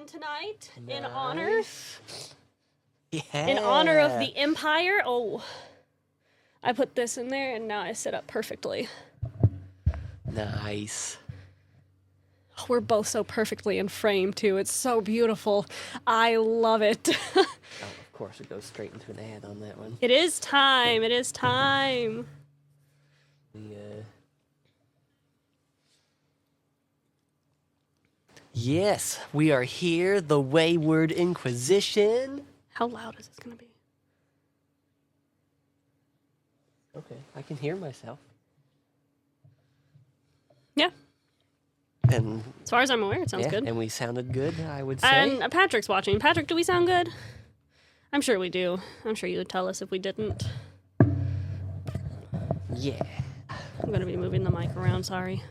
Tonight nice. in honor Yeah. in honor of the Empire. Oh, I put this in there and now I set up perfectly. Nice. We're both so perfectly in frame too. It's so beautiful. I love it. Oh, of course it goes straight into an ad on that one. It is time. It is time. Yes, we are here, the Wayward Inquisition. How loud is this going to be? Okay, I can hear myself. Yeah. And as far as I'm aware, it sounds good. And we sounded good, I would say. And Patrick's watching. Patrick, do we sound good? I'm sure we do. I'm sure you would tell us if we didn't. Yeah. I'm going to be moving the mic around, sorry.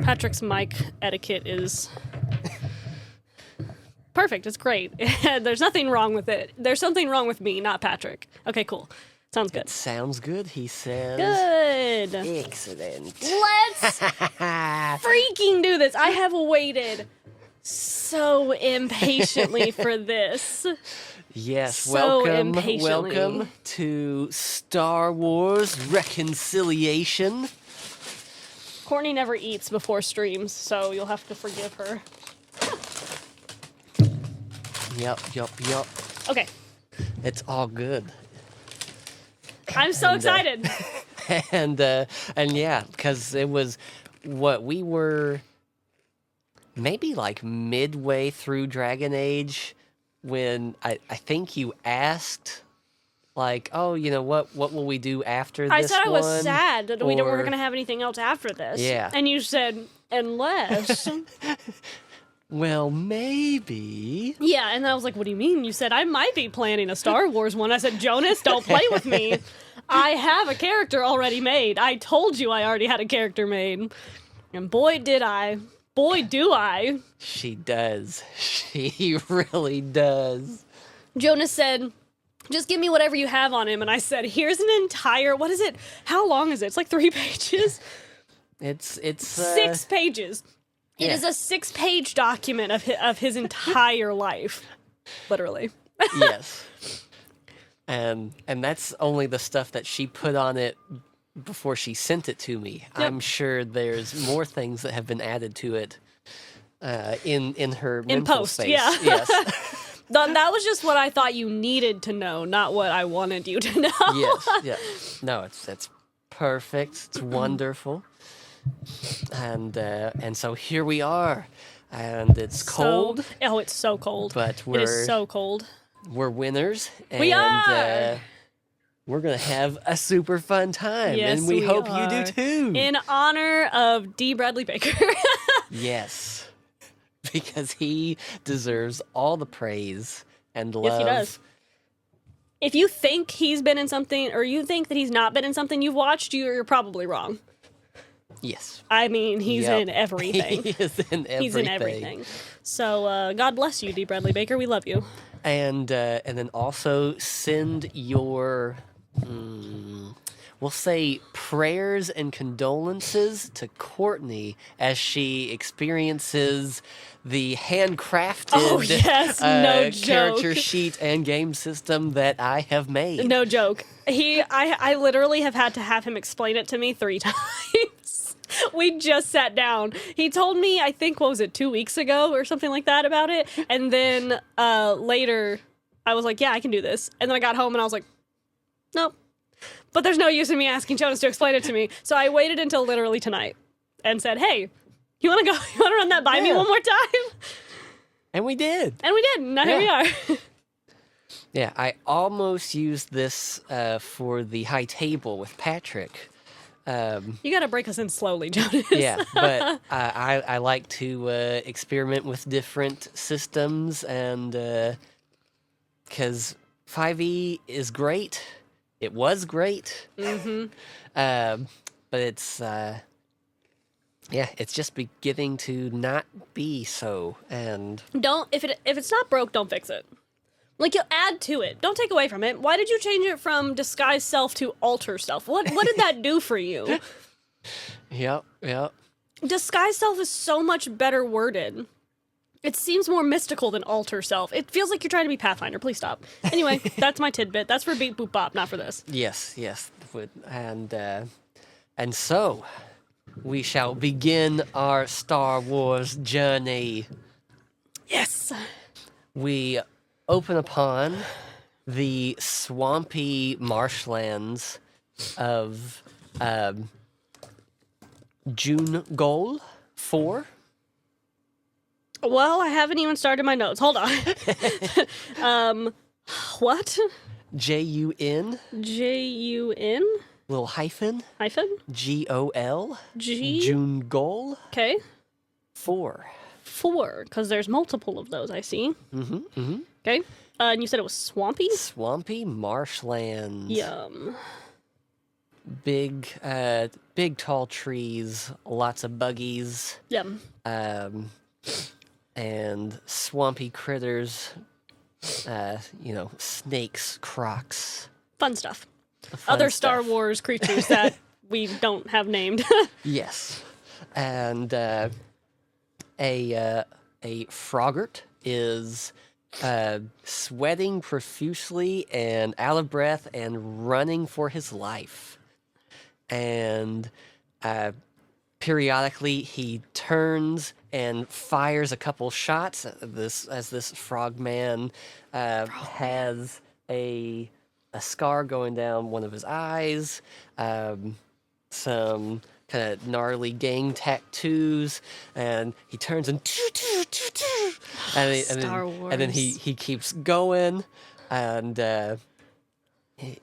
Patrick's mic etiquette is perfect. It's great. There's nothing wrong with it. There's something wrong with me, not Patrick. Okay, cool. Sounds good. It sounds good, he says. Good. Excellent. Let's freaking do this. I have waited so impatiently for this. Yes, so welcome impatiently. To Star Wars Reconciliation. Courtney never eats before streams, so you'll have to forgive her. Yup. Okay. It's all good. I'm so excited. And yeah, because it was what we were maybe like midway through Dragon Age when I think you asked, like, oh, you know, what will we do after this I said I was one? sad that we weren't Or- going to have anything else after this. Yeah. And you said, unless. Well, maybe. Yeah, and I was like, what do you mean? You said, I might be planning a Star Wars one. I said, Jonas, don't play with me. I have a character already made. I told you I already had a character made. And boy, did I. Boy, do I. She does. She really does. Jonas said, just give me whatever you have on him. And I said, here's an entire, what is it? How long is it? It's like 3 pages. It's 6 pages. It yeah. is a 6-page document of his entire life. Literally. Yes. And that's only the stuff that she put on it before she sent it to me. Yep. I'm sure there's more things that have been added to it in her In mental post, space. yeah. Yes. That was just what I thought you needed to know, not what I wanted you to know. Yes. Yeah. No, it's perfect. It's wonderful. And so here we are, and it's cold. Oh, it's so cold. But it is so cold. We're winners. And, we are. We're gonna have a super fun time, Yes, and we hope are. you do too. In honor of D. Bradley Baker. Yes, because he deserves all the praise and love. Yes, he does. If you think he's been in something, or you think that he's not been in something you've watched, you're probably wrong. Yes. I mean, he's in everything. He is in everything. He's in everything. So, God bless you, D. Bradley Baker. We love you. And then also send your, we'll say, prayers and condolences to Courtney as she experiences the handcrafted character sheet and game system that I have made. No joke. I literally have had to have him explain it to me 3 times. We just sat down. He told me, I think, what was it, 2 weeks ago or something like that about it. And then later, I was like, yeah, I can do this. And then I got home and I was like, nope. But there's no use in me asking Jonas to explain it to me. So I waited until literally tonight and said, hey, you want to go? You want to run that by me one more time? And we did. And we did. Now here we are. Yeah, I almost used this for the high table with Patrick. You got to break us in slowly, Jonas. Yeah, but I like to experiment with different systems and because 5e is great. It was great. Mm-hmm. But it's it's just beginning to not be so. And If it's not broke, don't fix it. Like, you add to it. Don't take away from it. Why did you change it from disguise self to alter self? What did that do for you? yep. Disguise self is so much better worded. It seems more mystical than alter self. It feels like you're trying to be Pathfinder. Please stop. Anyway, that's my tidbit. That's for Beat Boop Bop, not for this. Yes. And so we shall begin our Star Wars journey. Yes. We open upon the swampy marshlands of June Goal 4. Well, I haven't even started my notes. Hold on. What? Jun, Jun? little hyphen, Hyphen? Gol, June Goal Okay. 4. 4, because there's multiple of those, I see. Okay. And you said it was swampy? Swampy marshlands. Yum. Big tall trees, lots of buggies, Yum. and swampy critters, snakes, crocs. Fun stuff. The fun Other Star stuff. Wars creatures that we don't have named. Yes. And a Froggart is sweating profusely and out of breath and running for his life. And periodically he turns and fires a couple shots at this frogman has a scar going down one of his eyes, some kind of gnarly gang tattoos, and he turns and Star and then he Wars. keeps going, and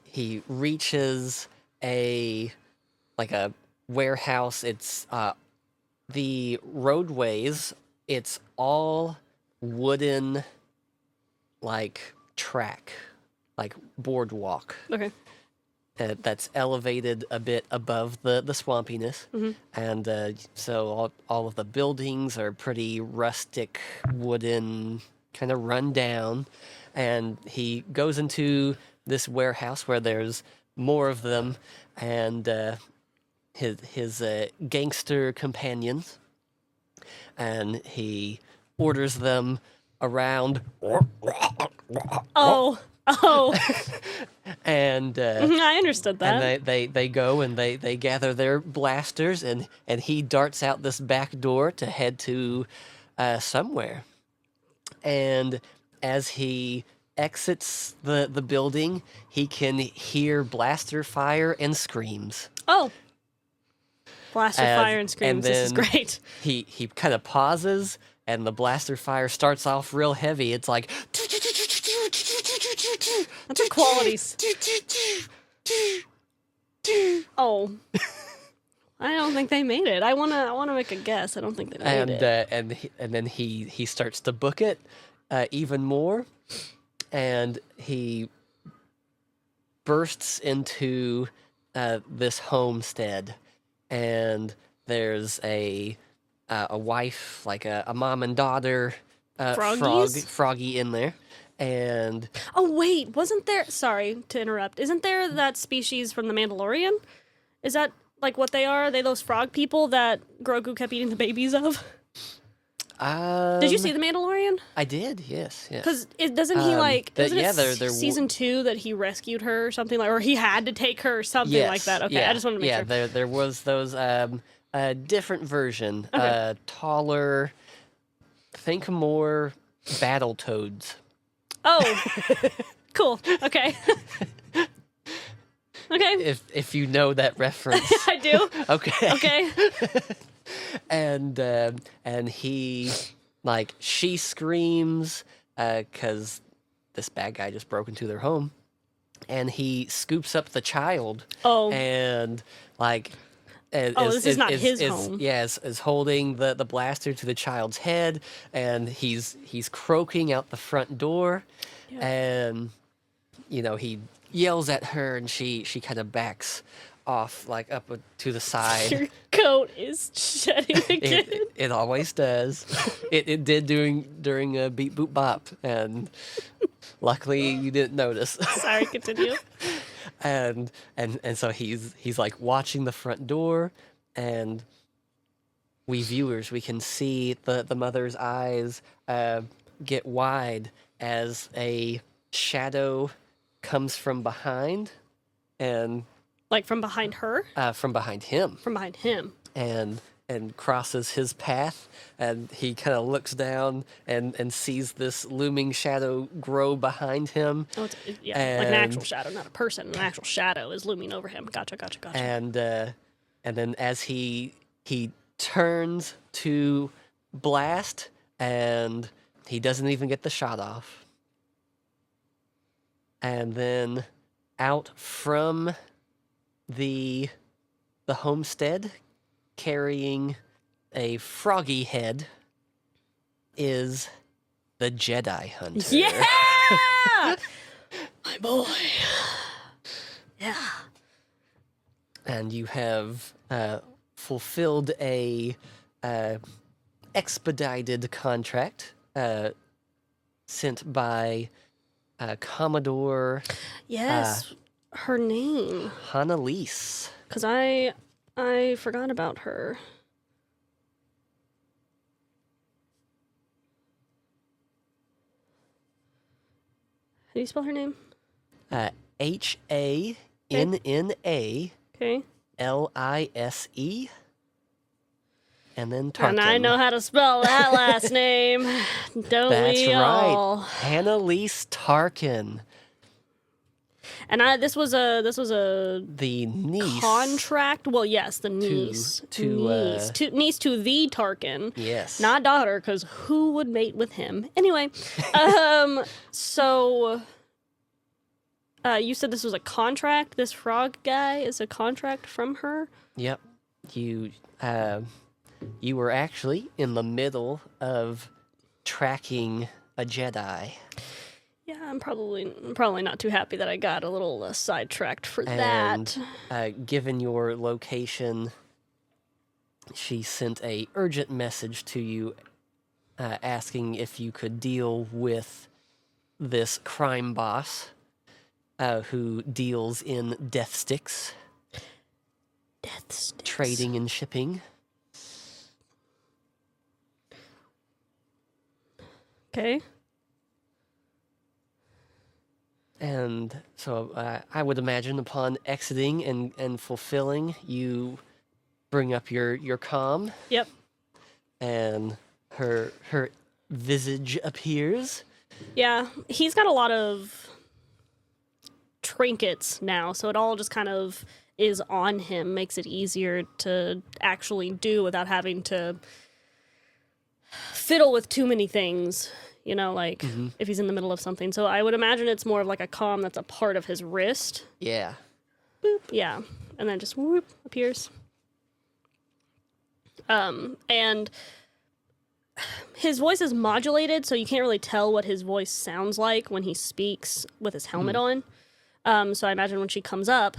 he reaches a warehouse. It's the roadways. It's all wooden, like track, like boardwalk. Okay. That's elevated a bit above the swampiness. And so all of the buildings are pretty rustic, wooden, kind of run down. And he goes into this warehouse where there's more of them, and his gangster companions, and he orders them around. Oh. And I understood that. and they go and they gather their blasters, and he darts out this back door to head to somewhere. And as he exits the building, he can hear blaster fire and screams. Oh. Blaster fire and screams. This is then great. He kind of pauses, and the blaster fire starts off real heavy. It's like That's a qualities. Oh. I don't think they made it. I wanna make a guess. I don't think they made it. And then he starts to book it even more, and he bursts into this homestead, and there's a wife, like a mom and daughter, Froggies? froggy in there, and Oh wait, wasn't there? Sorry to interrupt. Isn't there that species from the Mandalorian? Is that like what they are? Are they those frog people that Grogu kept eating the babies of? Did you see the Mandalorian? I did, yes. Because doesn't he like? Isn't it they're season 2 that he rescued her or something like, or he had to take her or something like that? Okay, I just wanted to make sure. Yeah, there was those different version, taller, think more battle toads. Oh, cool. Okay. Okay. If you know that reference. I do. Okay. Okay. And he, like, she screams because this bad guy just broke into their home, and he scoops up the child. Oh. And like Oh, this is not his home. Yeah, is holding the blaster to the child's head, and he's croaking out the front door, Yeah. and he yells at her, and she kind of backs off like up to the side. Your coat is shedding again. It always does. It did during a beep boop bop, and luckily you didn't notice. Sorry, continue. and so he's like watching the front door, and we viewers, we can see the mother's eyes get wide as a shadow comes from behind, and Like from behind her? from behind him, From behind him. and crosses his path, and he kind of looks down and sees this looming shadow grow behind him. Oh, like an actual shadow, not a person. An actual shadow is looming over him. Gotcha. And then as he turns to blast, and he doesn't even get the shot off. And then out from the homestead, carrying a froggy head, is the Jedi Hunter. Yeah! My boy. Yeah. And you have fulfilled a expedited contract sent by Commodore Yes. Her name. Annalise. Because I forgot about her. How do you spell her name? Hannalise, Okay. and then Tarkin. And I know how to spell that last name. Don't That's we all? right, Annalise Tarkin, And this was a the niece. contract. Well, yes, the niece niece to the Tarkin. Yes. Not daughter, because who would mate with him? Anyway, so you said this was a contract. This frog guy is a contract from her. Yep. You were actually in the middle of tracking a Jedi. Yeah, I'm probably not too happy that I got a little sidetracked for And that. given your location, she sent a urgent message to you asking if you could deal with this crime boss who deals in death sticks, Death sticks. trading and shipping. Okay. And so I would imagine upon exiting and fulfilling, you bring up your comm, Yep. and her visage appears. Yeah, he's got a lot of trinkets now, so it all just kind of is on him, makes it easier to actually do without having to fiddle with too many things, like if he's in the middle of something. So I would imagine it's more of like a comm that's a part of his wrist. Yeah. Boop, yeah, and then just whoop, appears. And his voice is modulated, so you can't really tell what his voice sounds like when he speaks with his helmet on. So I imagine when she comes up,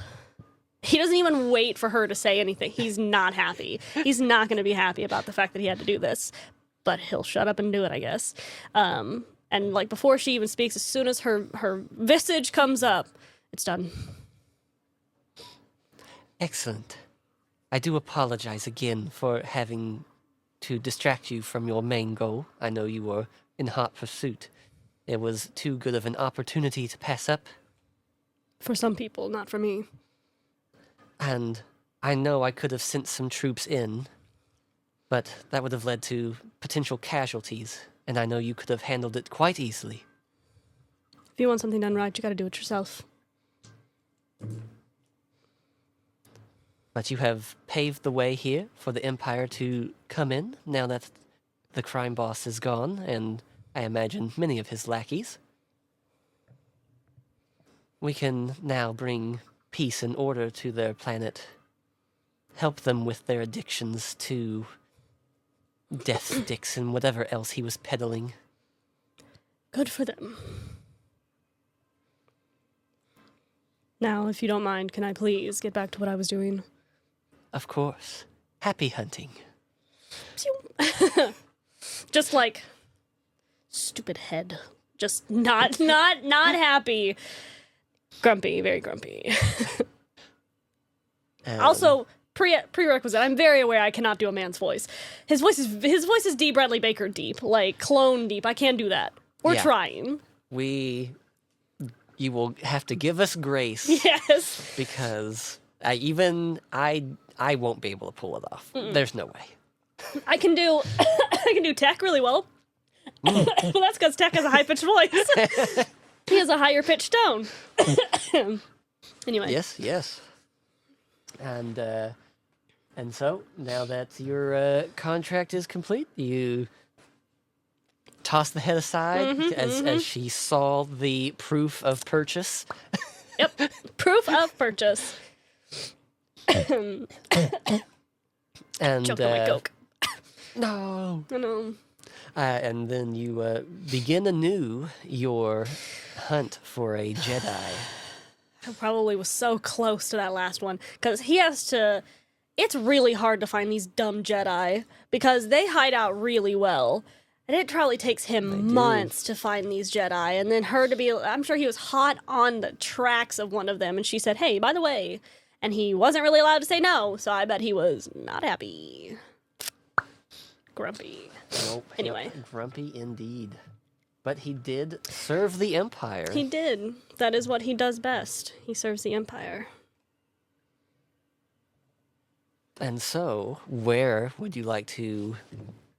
he doesn't even wait for her to say anything. He's not happy. He's not going to be happy about the fact that he had to do this, but he'll shut up and do it, I guess. And like before she even speaks, as soon as her visage comes up, it's done. Excellent. I do apologize again for having to distract you from your main goal. I know you were in hot pursuit. It was too good of an opportunity to pass up. For some people, not for me. And I know I could have sent some troops in, but that would have led to potential casualties, and I know you could have handled it quite easily. If you want something done right, you gotta do it yourself. But you have paved the way here for the Empire to come in, now that the crime boss is gone, and I imagine many of his lackeys. We can now bring peace and order to their planet help them with their addictions to death sticks and whatever else he was peddling. Good for them. Now, if you don't mind, can I please get back to what I was doing? Of course. Happy hunting. Just like stupid head. Just not happy. Grumpy, very grumpy. Also, prerequisite. I'm very aware I cannot do a man's voice. His voice is D. Bradley Baker deep, like clone deep. I can't do that. We're trying. You will have to give us grace. Yes. Because I won't be able to pull it off. There's no way. I can do Tech really well. Well, that's because Tech has a high pitched voice. He has a higher pitched tone. Anyway. Yes. And so now that your contract is complete, you toss the head aside as she saw the proof of purchase. Yep, proof of purchase. And Choked on my Coke. no. I know. And then you begin anew your hunt for a Jedi. I probably was so close to that last one because he has to. It's really hard to find these dumb Jedi because they hide out really well. And it probably takes him months to find these Jedi. And then her to be, I'm sure he was hot on the tracks of one of them. And she said, hey, by the way. And he wasn't really allowed to say no. So I bet he was not happy. Grumpy. Nope. Anyway. Grumpy indeed. But he did serve the Empire. He did. That is what he does best. He serves the Empire. And so, where would you like to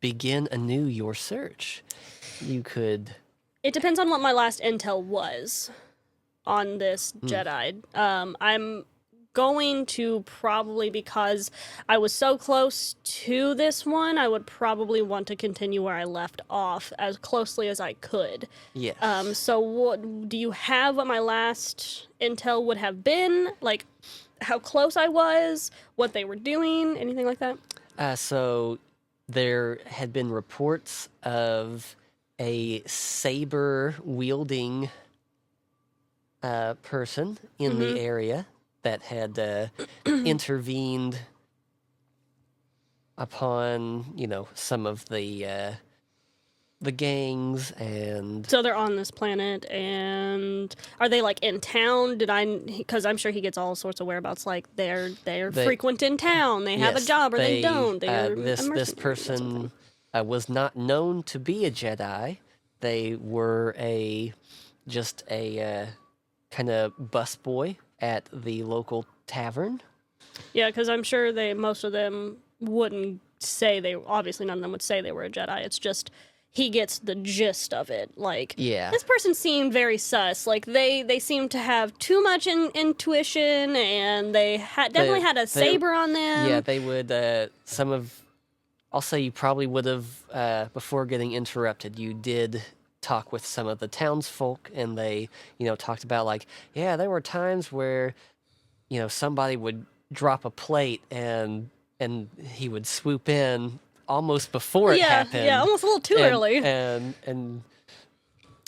begin anew your search? You could... It depends on what my last intel was on this Jedi. I'm going to probably, because I was so close to this one, I would probably want to continue where I left off as closely as I could. Yes. So what do you have what my last intel would have been? Like, how close I was, what they were doing, anything like that? So there had been reports of a saber-wielding person in the area that had intervened upon, some of the gangs and... So they're on this planet, and are they, like, in town? Because I'm sure he gets all sorts of whereabouts, like, they're frequent in town, they have a job, or they don't. This person was not known to be a Jedi. They were just a kind of busboy at the local tavern. Yeah, because I'm sure most of them wouldn't say obviously none of them would say they were a Jedi. It's just he gets the gist of it. Like, this person seemed very sus. Like, they seemed to have too much intuition, and they definitely had a saber on them. Yeah, they would, I'll say you probably would have, before getting interrupted, you did talk with some of the townsfolk, and they, talked about, like, yeah, there were times where, somebody would drop a plate, and he would swoop in almost before it happened. Yeah, almost a little too early. And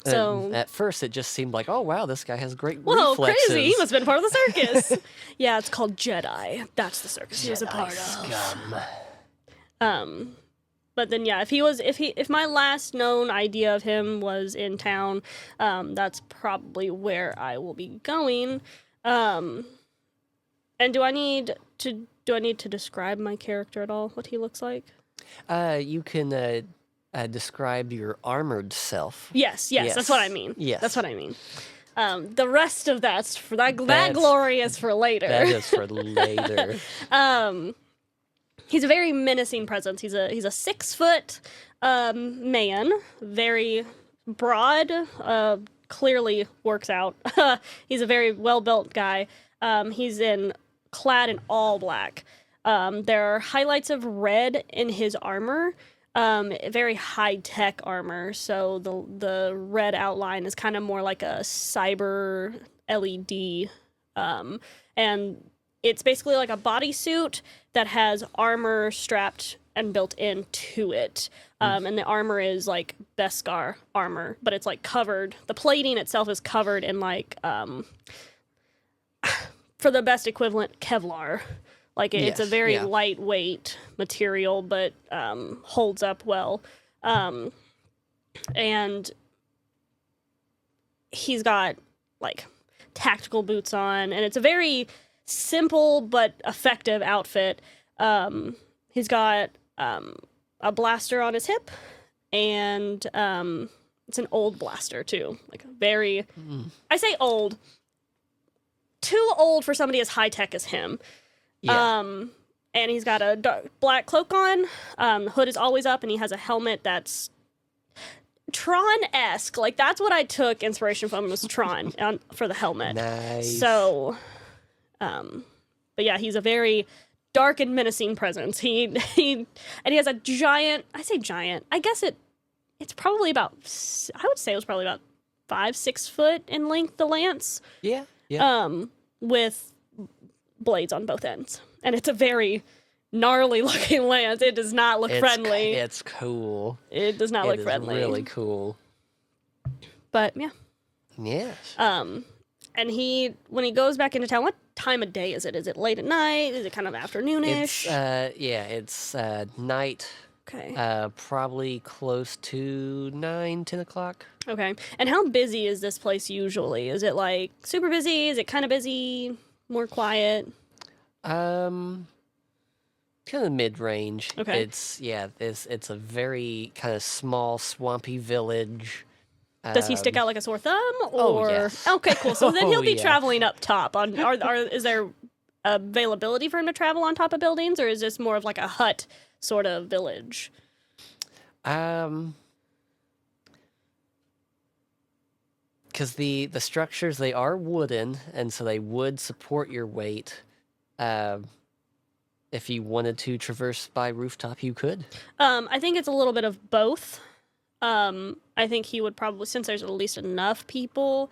so at first it just seemed like, oh wow, this guy has great whoa, reflexes. Crazy! He must have been part of the circus. Yeah, it's called Jedi. That's the circus he was a part of. But then if my last known idea of him was in town, that's probably where I will be going. And do I need to describe my character at all? What he looks like? You can describe your armored self. Yes, that's what I mean. Yes. That's what I mean. The rest of that glory is for later. That is for later. He's a very menacing presence. He's a 6-foot man, very broad, clearly works out. He's a very well-built guy. He's clad in all black. There are highlights of red in his armor, very high-tech armor, so the red outline is kind of more like a cyber LED, and it's basically like a bodysuit that has armor strapped and built into it. And the armor is like Beskar armor, but it's like covered. The plating itself is covered in like, for the best equivalent, Kevlar. Like it's a very lightweight material, but holds up well. And he's got like tactical boots on, and it's a very simple but effective outfit. He's got a blaster on his hip, and it's an old blaster too, like very I say old, too old for somebody as high tech as him. And he's got a dark black cloak on. The hood is always up, and he has a helmet that's Tron-esque. Like that's what I took inspiration from, was Tron for the helmet. Nice. So but yeah, he's a very dark and menacing presence. He has a giant, I say giant, I guess it's probably about, I would say it was probably about 5-6 foot in length, the lance. Yeah. With blades on both ends. And it's a very gnarly looking lance. It does not look friendly. It's cool. It does not look friendly. It's really cool. But yeah. Yes. And when he goes back into town, what time of day is it? Is it late at night? Is it kind of afternoonish? It's night. Okay. Probably close to 9-10 o'clock. Okay. And how busy is this place usually? Is it like super busy? Is it kind of busy? More quiet? Kind of mid-range. Okay. It's a very kind of small, swampy village. Does he stick out like a sore thumb? Or... Oh, yes. Okay, cool. So then he'll be yeah. traveling up top. Is there availability for him to travel on top of buildings, or is this more of like a hut sort of village? Because the structures, they are wooden, and so they would support your weight. If you wanted to traverse by rooftop, you could. I think it's a little bit of both. I think he would probably, since there's at least enough people,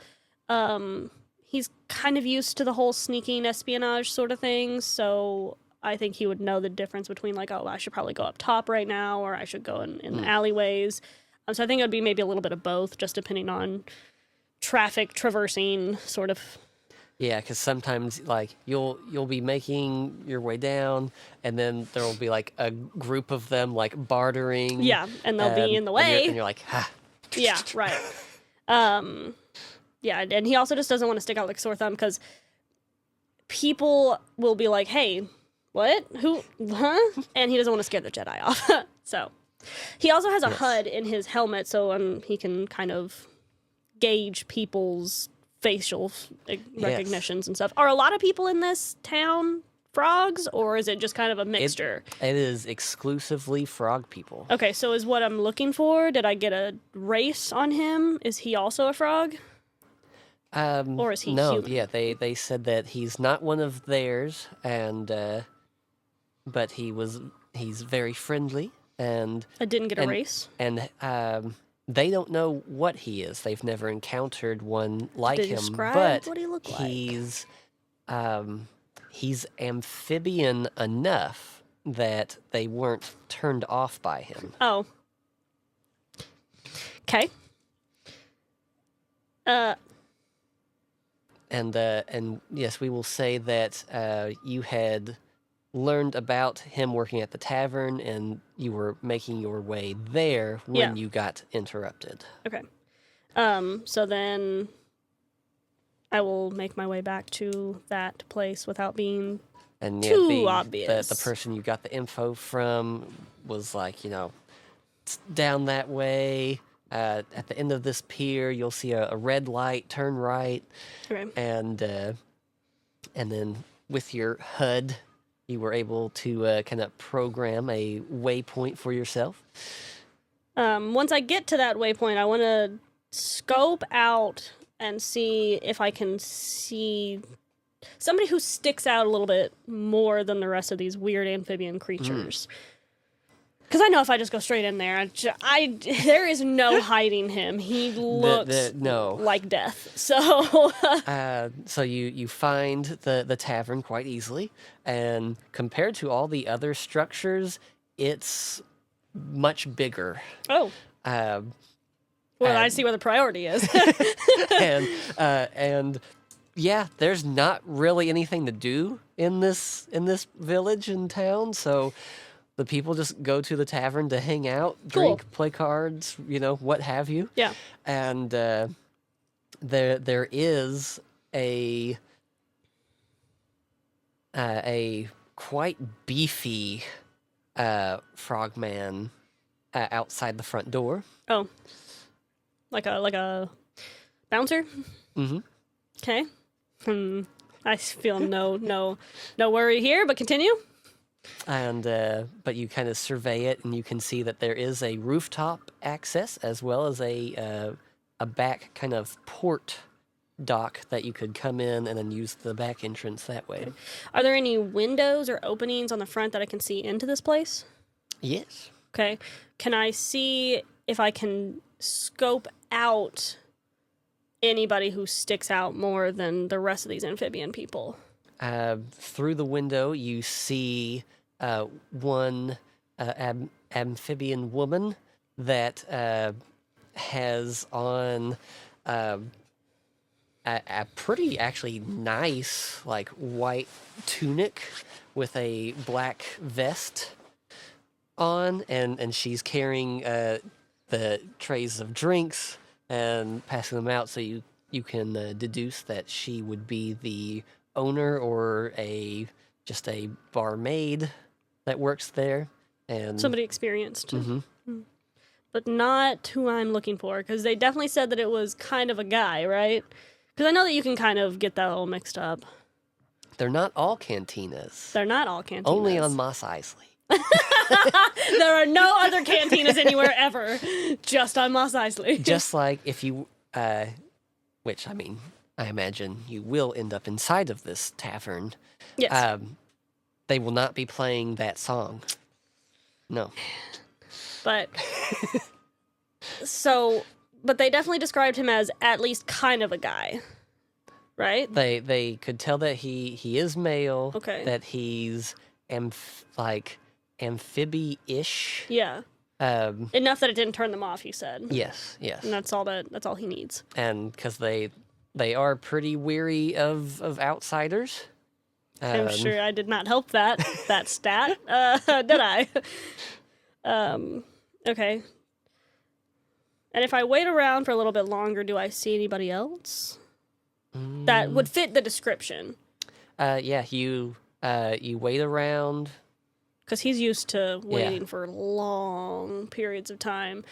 he's kind of used to the whole sneaking espionage sort of thing, so I think he would know the difference between like, oh, I should probably go up top right now, or I should go in the alleyways. So I think it would be maybe a little bit of both, just depending on traffic traversing sort of. Yeah, because sometimes like you'll be making your way down, and then there will be like a group of them like bartering. Yeah, and they'll be in the way. And you're like, ha. Yeah, right. Yeah, and he also just doesn't want to stick out like a sore thumb, because people will be like, hey, what? Who? Huh? And he doesn't want to scare the Jedi off. So he also has a HUD in his helmet, so he can kind of gauge people's facial recognitions and stuff. Are a lot of people in this town frogs, or is it just kind of a mixture? It is exclusively frog people. Okay, so is what I'm looking for, did I get a race on him? Is he also a frog? Or is he human? Yeah, they said that he's not one of theirs, and but he's very friendly, and I didn't get a race. And they don't know what he is. They've never encountered one like him. Describe but what he looked like. He's amphibian enough that they weren't turned off by him. Oh. Okay. And yes, we will say that you had learned about him working at the tavern, and you were making your way there when you got interrupted. Okay. So then I will make my way back to that place without being too obvious. The person you got the info from was like, it's down that way. At the end of this pier, you'll see a red light. Turn right. Okay. And then with your HUD, you were able to kind of program a waypoint for yourself. Once I get to that waypoint, I want to scope out and see if I can see somebody who sticks out a little bit more than the rest of these weird amphibian creatures. Because I know if I just go straight in there, there is no hiding him. He looks no. like death. So So you find the tavern quite easily, and compared to all the other structures, it's much bigger. oh, Um, well, I and- see where the priority is. and yeah, there's not really anything to do in this village and town, so the people just go to the tavern to hang out, drink, Cool. play cards, what have you. Yeah. And there is a quite beefy frogman outside the front door. Oh, like a bouncer. Mm-hmm. Okay. I feel no worry here, but continue. And but you kind of survey it, and you can see that there is a rooftop access as well as a back kind of port dock that you could come in and then use the back entrance that way. Are there any windows or openings on the front that I can see into this place? Yes. Okay. Can I see if I can scope out anybody who sticks out more than the rest of these amphibian people? Through the window, you see one amphibian woman that has on a pretty actually nice like white tunic with a black vest on, and she's carrying the trays of drinks and passing them out, so you can deduce that she would be the owner or just a barmaid that works there. And Somebody experienced. Mhm. But not who I'm looking for, because they definitely said that it was kind of a guy, right? Because I know that you can kind of get that all mixed up. They're not all cantinas. They're not all cantinas. Only on Mos Eisley. There are no other cantinas anywhere ever, just on Mos Eisley. Just like if you, which I mean, I imagine you will end up inside of this tavern. Yes. They will not be playing that song. No. But but they definitely described him as at least kind of a guy, right? They could tell that he is male. Okay. That he's amphibi-ish. Yeah. Enough that it didn't turn them off, you said. Yes. And that's all he needs. And because they are pretty weary of outsiders. I'm sure I did not help that stat. Did I? Okay. And if I wait around for a little bit longer, do I see anybody else that would fit the description? Yeah, you wait around. Because he's used to waiting for long periods of time.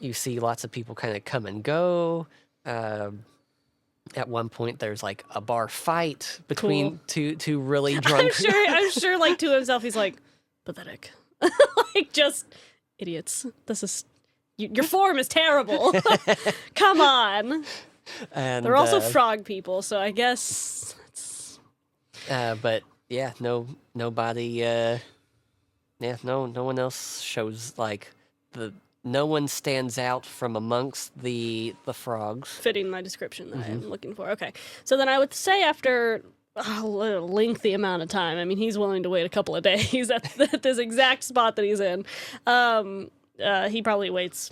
You see lots of people kind of come and go. At one point, there's like a bar fight between two really drunk. I'm sure, like to himself, he's like, pathetic, like just idiots. This is your form is terrible. Come on. And They're also frog people, so I guess. But yeah, nobody. No one else shows like no one stands out from amongst the frogs. Fitting my description that I'm looking for. Okay. So then I would say after a lengthy amount of time, I mean, he's willing to wait a couple of days at this exact spot that he's in. He probably waits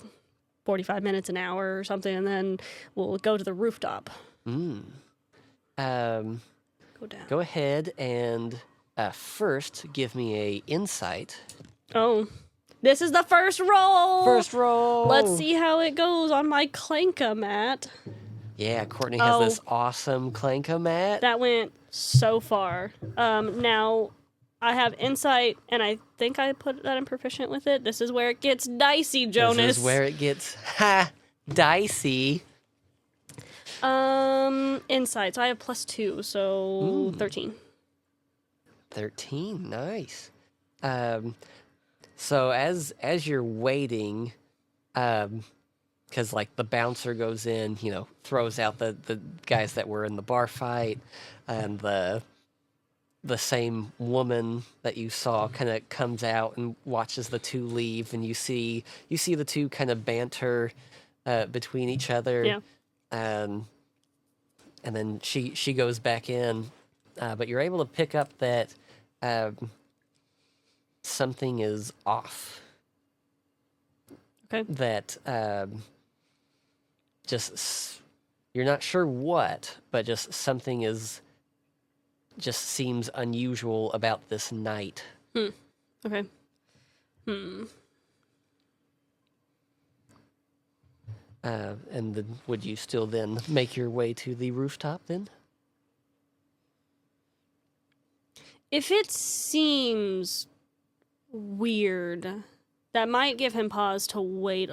45 minutes, an hour or something, and then we'll go to the rooftop. Go down. Go ahead and first give me a insight. Oh. This is the first roll. First roll. Let's see how it goes on my Clank-O-Mat. Yeah, Courtney has this awesome Clank-O-Mat. That went so far. Now, I have insight, and I think I put that in proficient with it. This is where it gets dicey, Jonas. This is where it gets dicey. Insight. So I have +2, so 13. 13, nice. So as you're waiting, because like the bouncer goes in, throws out the guys that were in the bar fight, and the same woman that you saw kind of comes out and watches the two leave, and you see the two kind of banter between each other. Yeah. And then she goes back in, but you're able to pick up that something is off. Okay. That you're not sure what, but just something just seems unusual about this night. Okay. And then would you still then make your way to the rooftop then? If it seems weird, that might give him pause to wait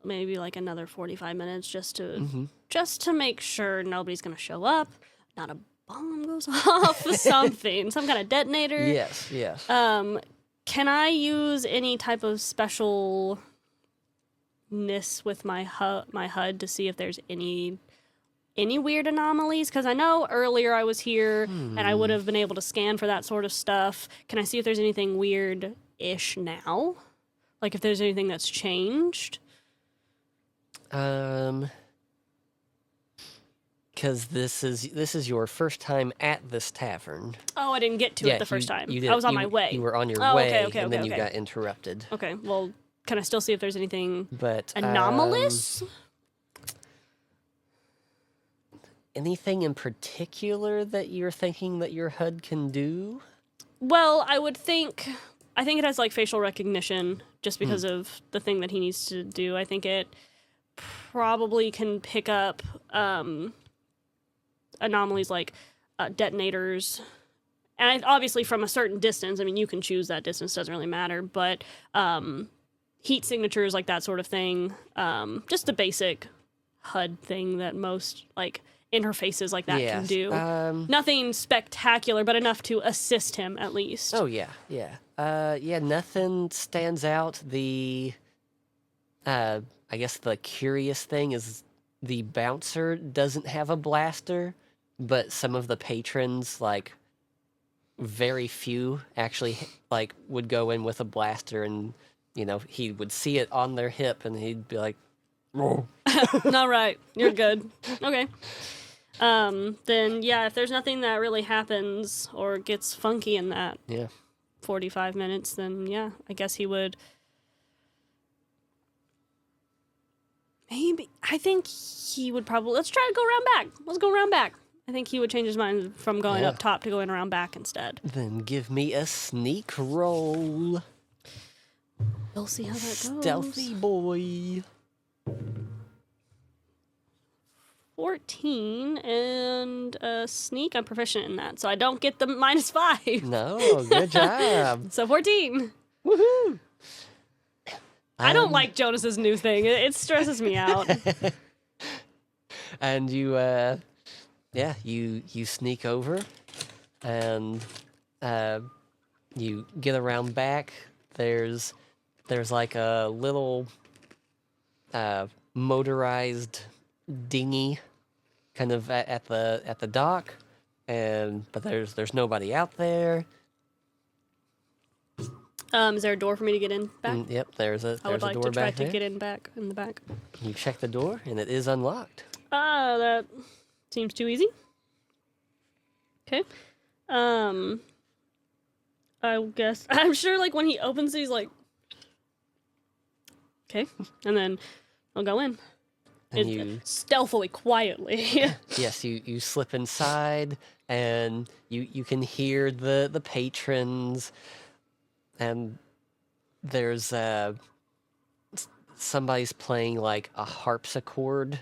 maybe like another 45 minutes just to make sure nobody's gonna show up, not a bomb goes off, something, some kind of detonator. Yes. Can I use any type of specialness with my HUD to see if there's any weird anomalies? Because I know earlier I was here and I would have been able to scan for that sort of stuff. Can I see if there's anything weird-ish now? Like if there's anything that's changed? Because this is your first time at this tavern. Oh, I didn't get to it the first time. You I was on my way. You were on your Oh, way, okay, and then you okay. got interrupted. Okay, well, can I still see if there's anything But anomalous? anything in particular that you're thinking that your HUD can do? Well, I think it has like facial recognition just because of the thing that he needs to do. I think it probably can pick up anomalies like detonators. And obviously from a certain distance, I mean, you can choose that distance, doesn't really matter, but heat signatures, like that sort of thing. Just the basic HUD thing that most like interfaces like that can do. Nothing spectacular, but enough to assist him at least. Oh yeah. Nothing stands out. I guess the curious thing is the bouncer doesn't have a blaster, but some of the patrons, like very few, actually like would go in with a blaster, and he would see it on their hip, and he'd be like, "Oh." All right, you're good. Okay. Then yeah, if there's nothing that really happens or gets funky in that 45 minutes, then yeah, I guess he would. Maybe I think he would probably. Let's try to go around back. Let's go around back. I think he would change his mind from going up top to going around back instead. Then give me a sneak roll. We'll see how that goes. Stealthy boy. 14 and sneak. I'm proficient in that, so I don't get the -5. No, good job. So 14. Woohoo! I don't like Jonas's new thing. It stresses me out. And you sneak over, and you get around back. There's like a little motorized dinghy kind of at the dock, but there's nobody out there. Is there a door for me to get in back? Yep, there's a I would like door to try back to there. get in the back. You check the door, and it is unlocked. That seems too easy. Okay. I guess I'm sure like when he opens it, he's like, okay, and then I'll go in. And you Stealthily, quietly. Yes, you slip inside, and you can hear the patrons, and there's somebody's playing like a harpsichord,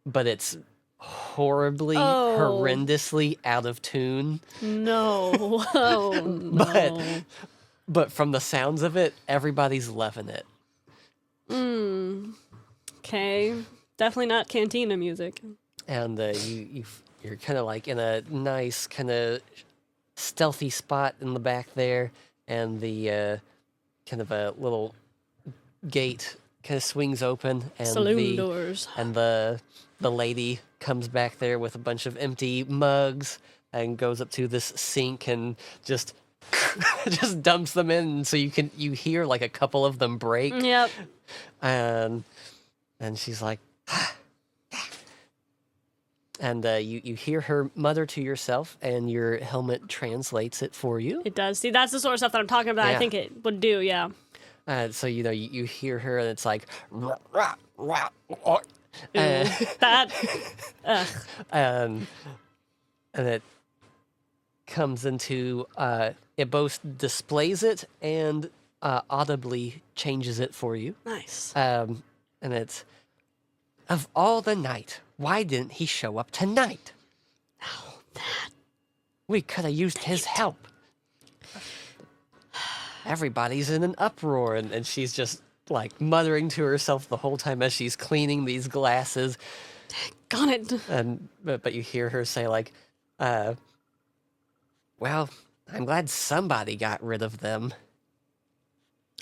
but it's horribly, horrendously out of tune. No. Oh, no. But from the sounds of it, everybody's loving it. Okay. Definitely not cantina music. And you're kind of like in a nice kind of stealthy spot in the back there, and the kind of a little gate kind of swings open, and Saloon doors. And the lady comes back there with a bunch of empty mugs, and goes up to this sink and just just dumps them in, so you hear like a couple of them break. Yep. And she's like, and you hear her mutter to yourself, and your helmet translates it for you. It does. See, that's the sort of stuff that I'm talking about. Yeah. I think it would do, yeah. So you hear her, and it's like, That, ugh. and it comes into it both displays it and audibly changes it for you. Nice. And it's, of all the night, why didn't he show up tonight? Oh, that. We could have used his help. Everybody's in an uproar, and she's just like muttering to herself the whole time as she's cleaning these glasses. Got it. And but you hear her say like, well, I'm glad somebody got rid of them.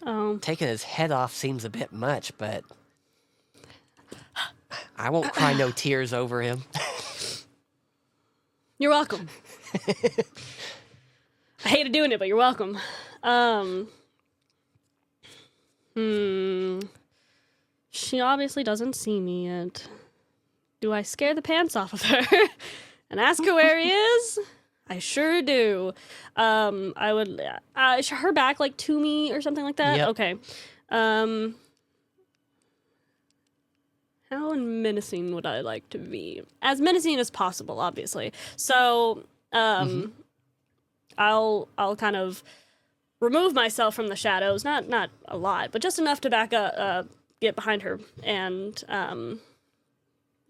Oh. Taking his head off seems a bit much, but I won't cry no tears over him. You're welcome. I hated doing it, but you're welcome. She obviously doesn't see me yet. Do I scare the pants off of her and ask her where he is? I sure do. I would her back like to me or something like that. Yep. Okay. How menacing would I like to be? As menacing as possible, obviously. So, I'll kind of remove myself from the shadows, not a lot, but just enough to back up, get behind her, and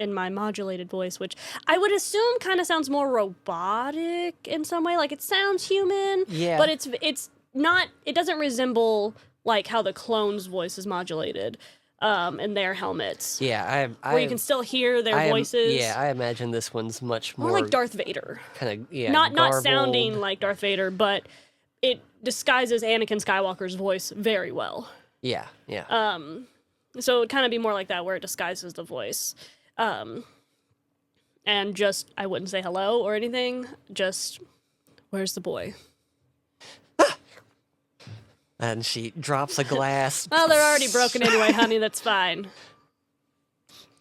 in my modulated voice, which I would assume kind of sounds more robotic in some way. Like it sounds human, Yeah. but it's not. It doesn't resemble like how the clone's voice is modulated in their helmets. Yeah, Where you can still hear their voices. Yeah, I imagine this one's much more More like Darth Vader. kind of Not garbled. sounding like Darth Vader, but it disguises Anakin Skywalker's voice very well. Yeah, yeah. So it would kind of be more like that, where it disguises the voice. And just, I wouldn't say hello or anything. Just, where's the boy? And she drops a glass. Oh, they're already broken anyway, honey. That's fine.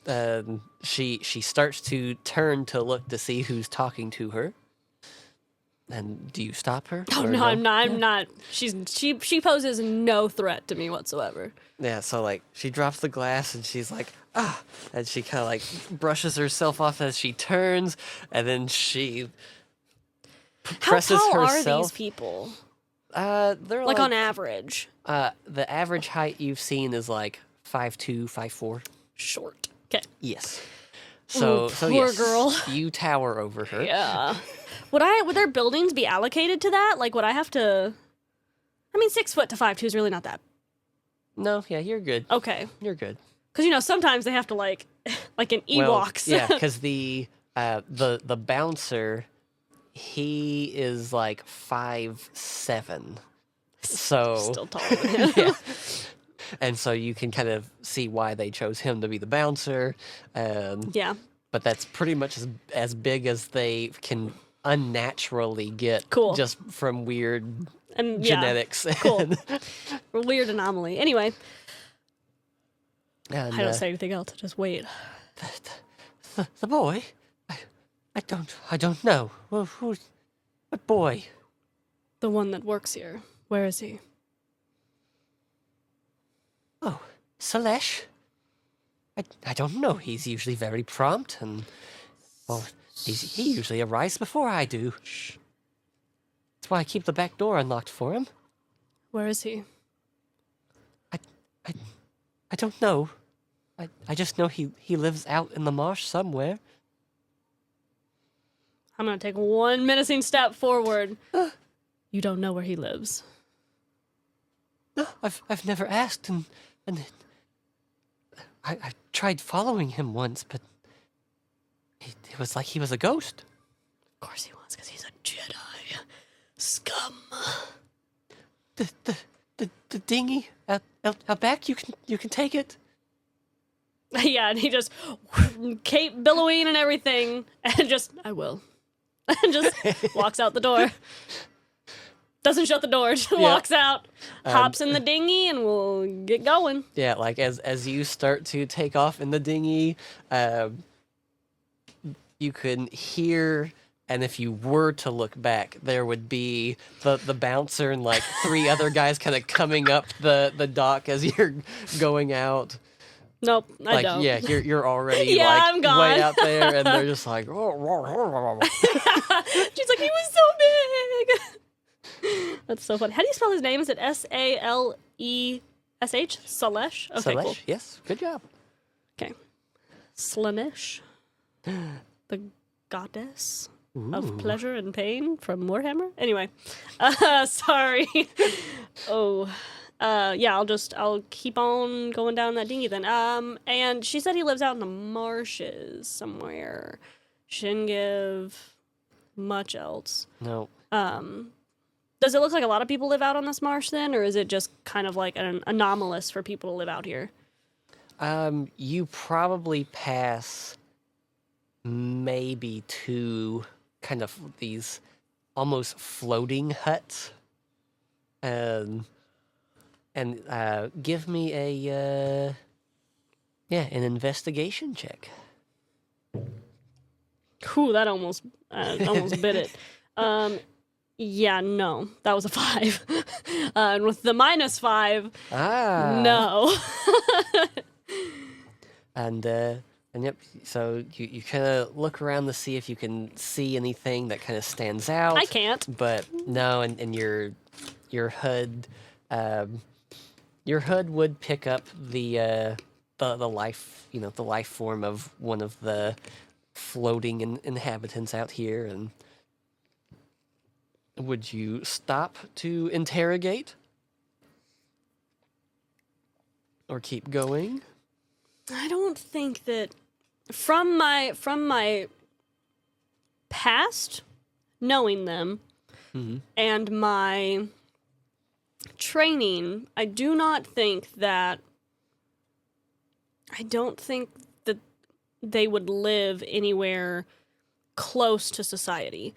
And she starts to turn to look to see who's talking to her. And do you stop her? Oh or no, I'm not. She poses no threat to me whatsoever. Yeah, so like she drops the glass and she's like, ah, and she kind of like brushes herself off as she turns, and then she presses How tall herself. are these people? They're Like on average? the average height you've seen is like 5'2", 5'4". Short. Okay. Yes. So Poor yes, girl. you tower over her. Yeah. Would their buildings be allocated to that? Like, would I have to? I mean, 6 foot to 5'2" is really not that. No, yeah, you're good. Okay. You're good. Because sometimes they have to like in Ewoks. Well, yeah, because the bouncer, he is like 5'7". So Still taller than him. yeah. And so you can kind of see why they chose him to be the bouncer. Yeah. But that's pretty much as big as they can unnaturally get. Cool. Just from weird And yeah. genetics. Cool. Weird anomaly. Anyway, And, I don't say anything else. I just wait. the boy? I don't know. Well, what boy? The one that works here. Where is he? Oh, Selesh? I don't know. He's usually very prompt, and well, he usually arrives before I do. Shh. That's why I keep the back door unlocked for him. Where is he? I don't know. I just know he lives out in the marsh somewhere. I'm gonna take one menacing step forward. You don't know where he lives. No, I've never asked, and I tried following him once, but it was like he was a ghost. Of course he was, because he's a Jedi. Scum. The dinghy out back. You can take it. Yeah, and he just cape billowing and everything, and just, I will. and just walks out the door. Doesn't shut the door, just walks out, hops in the dinghy, and we'll get going. Yeah, like as you start to take off in the dinghy, you can hear, and if you were to look back, there would be the bouncer and like 3 other guys kind of coming up the dock as you're going out. Nope, I Like, don't. yeah, you're already Yeah, like I'm gone. way out there, and they're just like, She's like, he was so big. That's so funny. How do you spell his name? Is it Salesh? Salesh? Okay, Salesh, cool. yes, good job. Okay. Slaanesh, the goddess of pleasure and pain from Warhammer. Anyway, sorry. Yeah, I'll keep on going down that dinghy then. And she said he lives out in the marshes somewhere. She didn't give much else. No. Does it look like a lot of people live out on this marsh then, or is it just kind of like an anomalous for people to live out here? You probably pass maybe 2 kind of these almost floating huts. And give me an investigation check. Whew, that almost bit it. Yeah, no, that was a 5. And with the -5, no. And yep, so you kind of look around to see if you can see anything that kind of stands out. I can't. But no, and your HUD would pick up the life, the life form of one of the floating inhabitants out here. And would you stop to interrogate? Or keep going? I don't think that from my past knowing them and my training, I don't think that they would live anywhere close to society.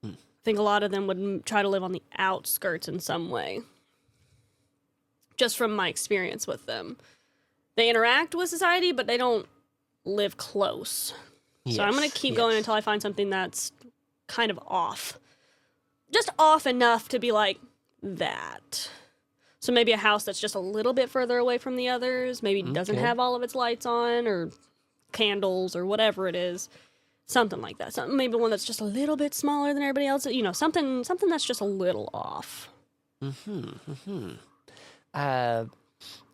I think a lot of them would try to live on the outskirts in some way. Just from my experience with them. They interact with society, but they don't live close. So I'm going to keep going until I find something that's kind of off. Just off enough to be like, that. So maybe a house that's just a little bit further away from the others, maybe doesn't have all of its lights on, or candles, or whatever it is. Something like that. Maybe one that's just a little bit smaller than everybody else. Something that's just a little off.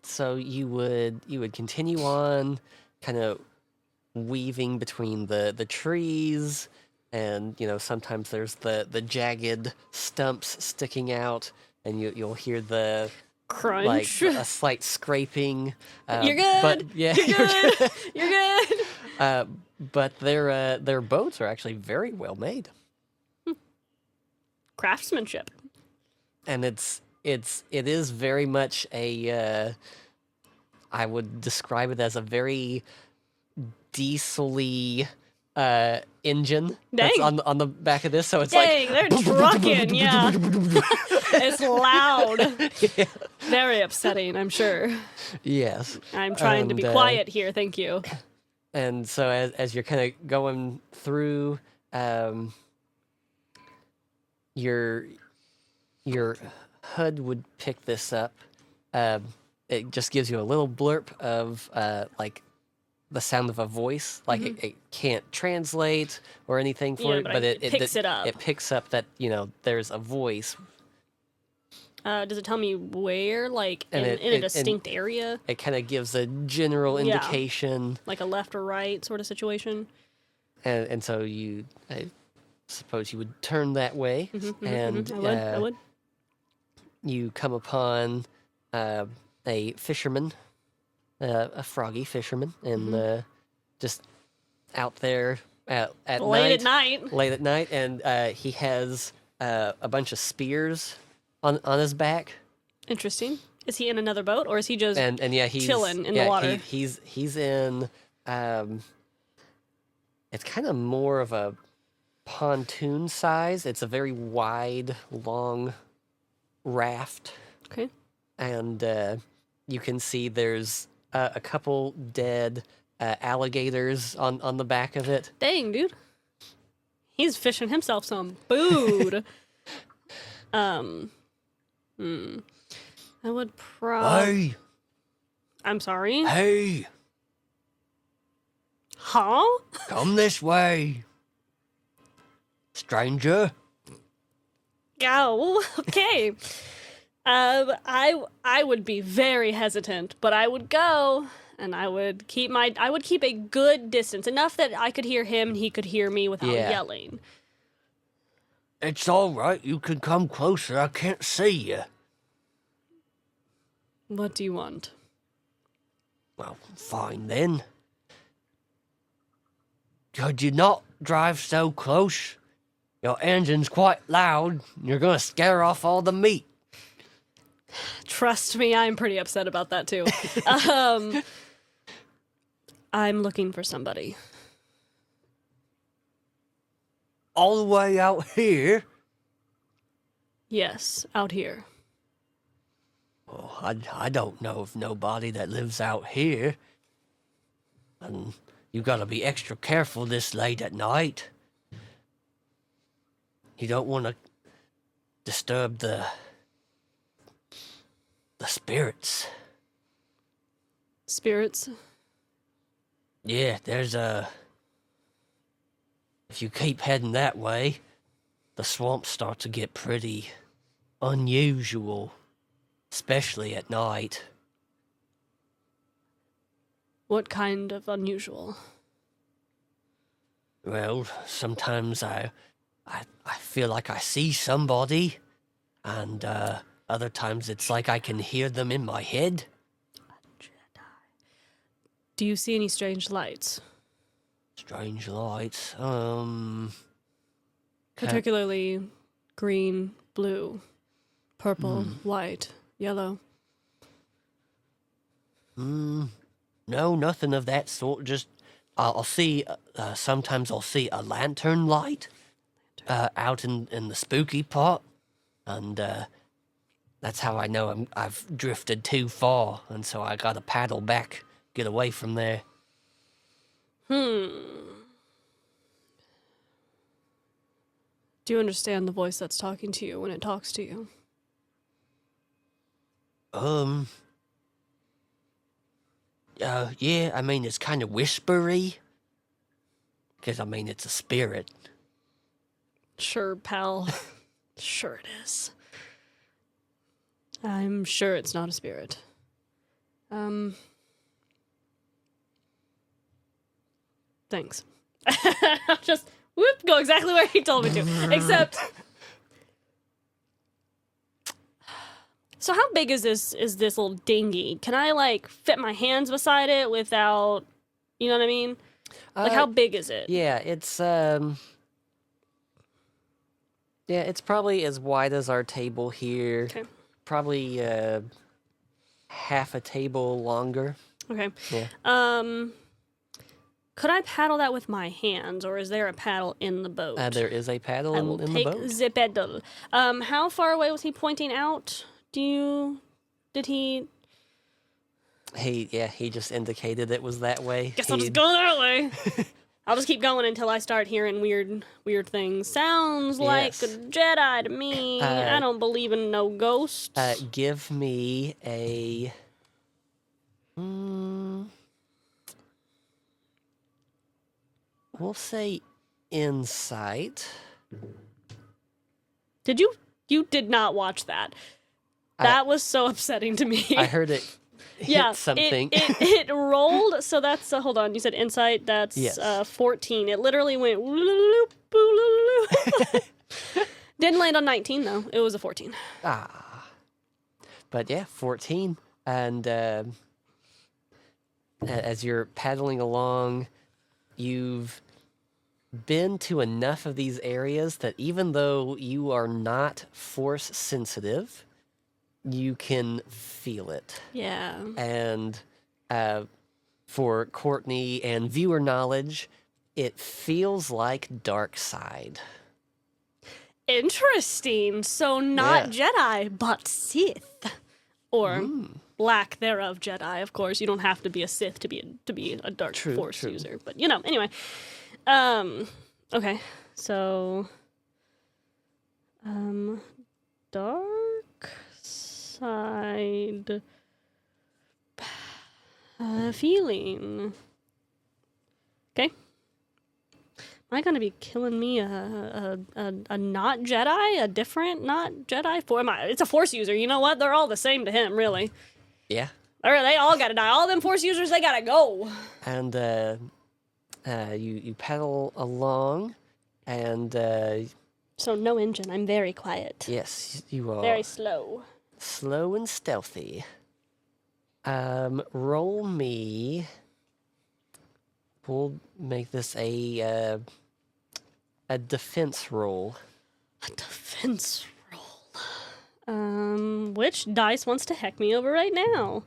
So you would continue on, kind of weaving between the trees, and sometimes there's the jagged stumps sticking out, and you'll hear the crunch, like a slight scraping. You're good. But yeah, you're good. You're good. But their boats are actually very well made. Craftsmanship. And it is very much a I would describe it as a very diesel-y engine that's on the back of this, so it's they're trucking, yeah. It's loud. Yeah. Very upsetting, I'm sure. Yes. I'm trying to be quiet here, thank you. And so as you're kind of going through, your HUD would pick this up. It just gives you a little blurb of like the sound of a voice. Like it can't translate or anything for it, but it picks it up. It picks up that there's a voice. Does it tell me where, like in a distinct area? It kind of gives a general indication, like a left or right sort of situation. And so I suppose you would turn that way, and I would. You come upon a fisherman, a froggy fisherman, and just out there at late at night, and he has a bunch of spears on his back. Interesting. Is he in another boat, or is he just and he's chilling in the water? He's in. It's kind of more of a pontoon size. It's a very wide, long raft. Okay. And you can see there's a couple dead alligators on the back of it. Dang, dude. He's fishing himself some food. I would Hey, I'm sorry. hey, Huh? come this way. Stranger. Oh, okay. I would be very hesitant, but I would go, and I would keep a good distance, enough that I could hear him and he could hear me without Yeah. yelling. It's all right. You can come closer. I can't see you. What do you want? Well, fine then. Could you not drive so close? Your engine's quite loud. You're gonna scare off all the meat. Trust me, I'm pretty upset about that too. I'm looking for somebody. All the way out here? Yes, out here. Oh, I don't know of nobody that lives out here. And you gotta be extra careful this late at night. You don't want to disturb the spirits. Spirits? Yeah, there's a... If you keep heading that way, the swamps start to get pretty unusual, especially at night. What kind of unusual? Well, sometimes I feel like I see somebody, and other times it's like I can hear them in my head. Do you see any strange lights? Strange lights. Particularly green, blue, purple, white, yellow. No, nothing of that sort. Just I'll see. Sometimes I'll see a lantern light out in the spooky part, and that's how I know I've drifted too far, and so I gotta paddle back, get away from there. Do you understand the voice that's talking to you when it talks to you? Yeah. I mean, it's kind of whispery, because I mean it's a spirit. Sure, pal. Sure it is. I'm sure it's not a spirit. Thanks. I'll just go exactly where he told me to. Except, so how big is this little dinghy? Can I like fit my hands beside it without, you know what I mean? Like how big is it? Yeah, it's probably as wide as our table here. Okay. Probably half a table longer. Okay. Yeah. Could I paddle that with my hands, or is there a paddle in the boat? There is a paddle I will in the take boat. the paddle. How far away was he pointing out? Did he? He just indicated it was that way. Guess I'll just go that way. I'll just keep going until I start hearing weird things. Sounds like a Yes. Jedi to me. I don't believe in no ghosts. Give me a. We'll say insight. Did you? You did not watch that. That was so upsetting to me. I heard it hit yeah, something. It rolled. So that's hold on. You said insight. That's Yes. 14. It literally went. Loop, loop. Didn't land on 19 though. It was a 14. But yeah, 14. And as you're paddling along, you've been to enough of these areas that even though you are not force sensitive, you can feel it. Yeah. And for Courtney and viewer knowledge, It feels like dark side. Interesting. So not Yeah. Jedi, but Sith, or lack thereof Jedi. Of course, you don't have to be a Sith to be a dark True, Force true. user. But anyway. Okay. So, dark side feeling. Okay. Am I gonna be killing me a not Jedi, a different not Jedi? It's a Force user. You know what? They're all the same to him, really. Yeah. They all gotta die. All them Force users, they gotta go. And you pedal along, and So no engine. I'm very quiet. yes, you are Very slow. slow and stealthy. Roll me. We'll make this a defense roll. A defense roll. Which dice wants to heck me over right now?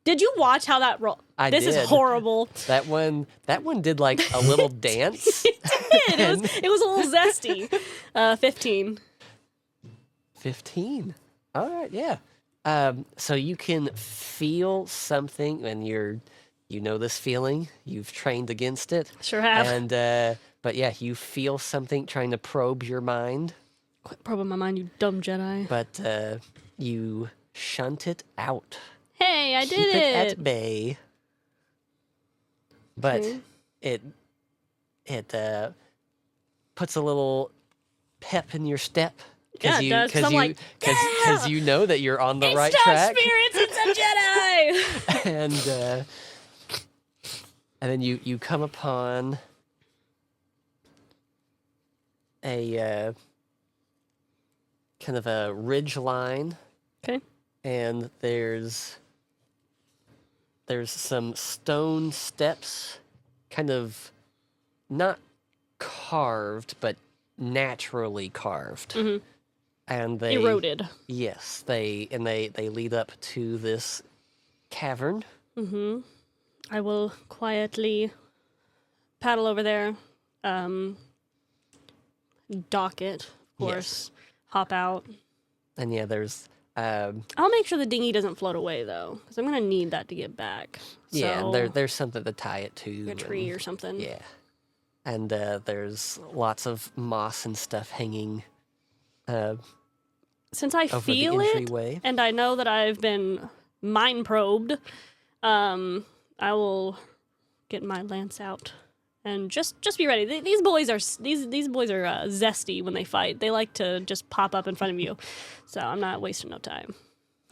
Did you watch how that roll? I This did. is horrible. That one did like a little dance. It was a little zesty. 15. 15. All right, yeah. So you can feel something, and you know this feeling. You've trained against it. Sure have. And but yeah, you feel something trying to probe your mind, Quit probing my mind, you dumb Jedi. but you shunt it out. Hey, I Keep did it it. at bay. But Okay. it puts a little pep in your step. Yeah, it does, 'cause I'm like, Because you know that you're on the It's right Dark track. Spirits, it's a Jedi! And then you come upon a kind of a ridge line, Okay. and there's some stone steps, kind of not carved, but naturally carved. And they Eroded. Yes, they lead up to this cavern. I will quietly paddle over there, dock it, of course, hop out. And yeah, there's I'll make sure the dinghy doesn't float away, though, because I'm going to need that to get back. yeah, So, and there's something to tie it to. a tree and- or something. Yeah. And there's lots of moss and stuff hanging Since I over feel the it, entryway. and I know that I've been mind probed, I will get my lance out and just be ready. These boys are zesty when they fight. They like to just pop up in front of you, so I'm not wasting no time.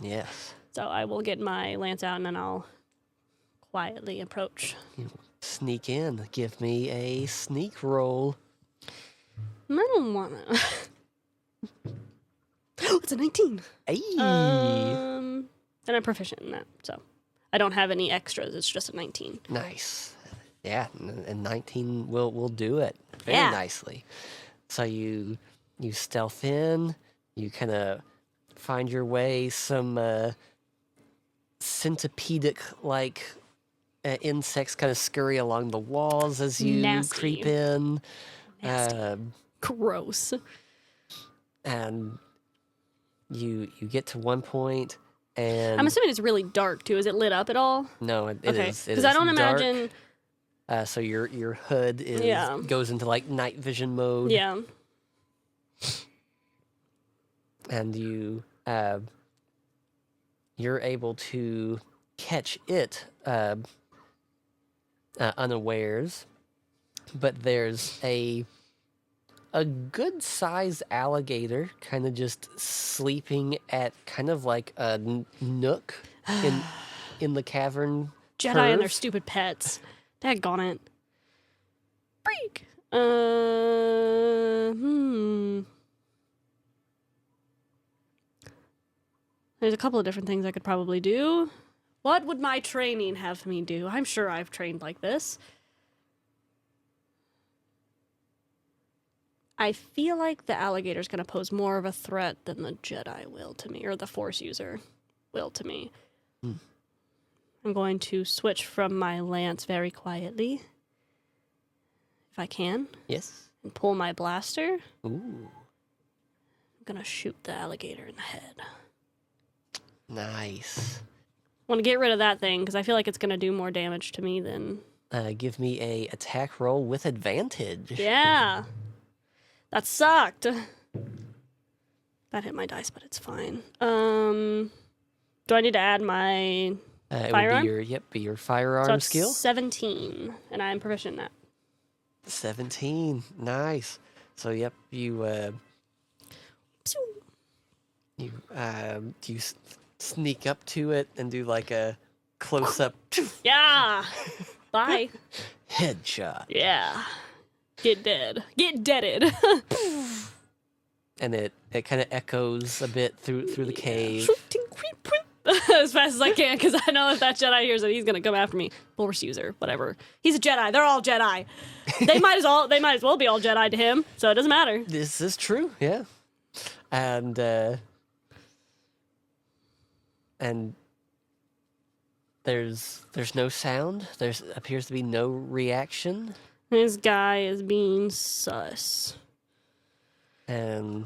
Yes. So I will get my lance out and then I'll quietly approach. Sneak in. Give me a sneak roll. I don't wanna. It's a 19. Hey. And I'm proficient in that, so I don't have any extras. It's just a 19. Nice. Yeah, and 19 will do it very Yeah. nicely. So you stealth in, you kind of find your way, some centipedic like insects kind of scurry along the walls as you Nasty. creep in. Nasty. Gross. And you get to one point, and I'm assuming it's really dark too. Is it lit up at all? no, it Okay, is because I don't dark. imagine. So your hood Yeah. goes into like night vision mode. Yeah. And you're able to catch it unawares, but there's a good sized alligator kind of just sleeping at kind of like a nook in the cavern. Jedi and their curve. stupid pets. Daggone it. Freak. There's a couple of different things I could probably do. What would my training have me do? I'm sure I've trained like this. I feel like the alligator's going to pose more of a threat than the Jedi will to me, or the Force user will to me. I'm going to switch from my lance very quietly. if I can, Yes. and pull my blaster. Ooh. I'm gonna shoot the alligator in the head. Nice. Want to get rid of that thing because I feel like it's gonna do more damage to me than. Give me a attack roll with advantage. Yeah, that sucked. That hit my dice, but it's fine. Do I need to add my It would firearm? be your firearm so it's skill. 17, and I'm proficient in that. 17. Nice. So yep, you sneak up to it and do like a close up Yeah. Bye. headshot, Yeah. Get dead. Get deaded. and it kind of echoes a bit through the cave. As fast as I can, because I know if that Jedi hears it, he's gonna come after me. Force user, whatever. He's a Jedi. They're all Jedi. They might as well be all Jedi to him. So it doesn't matter. This is true, yeah. And there's no sound. There appears to be no reaction. This guy is being sus. And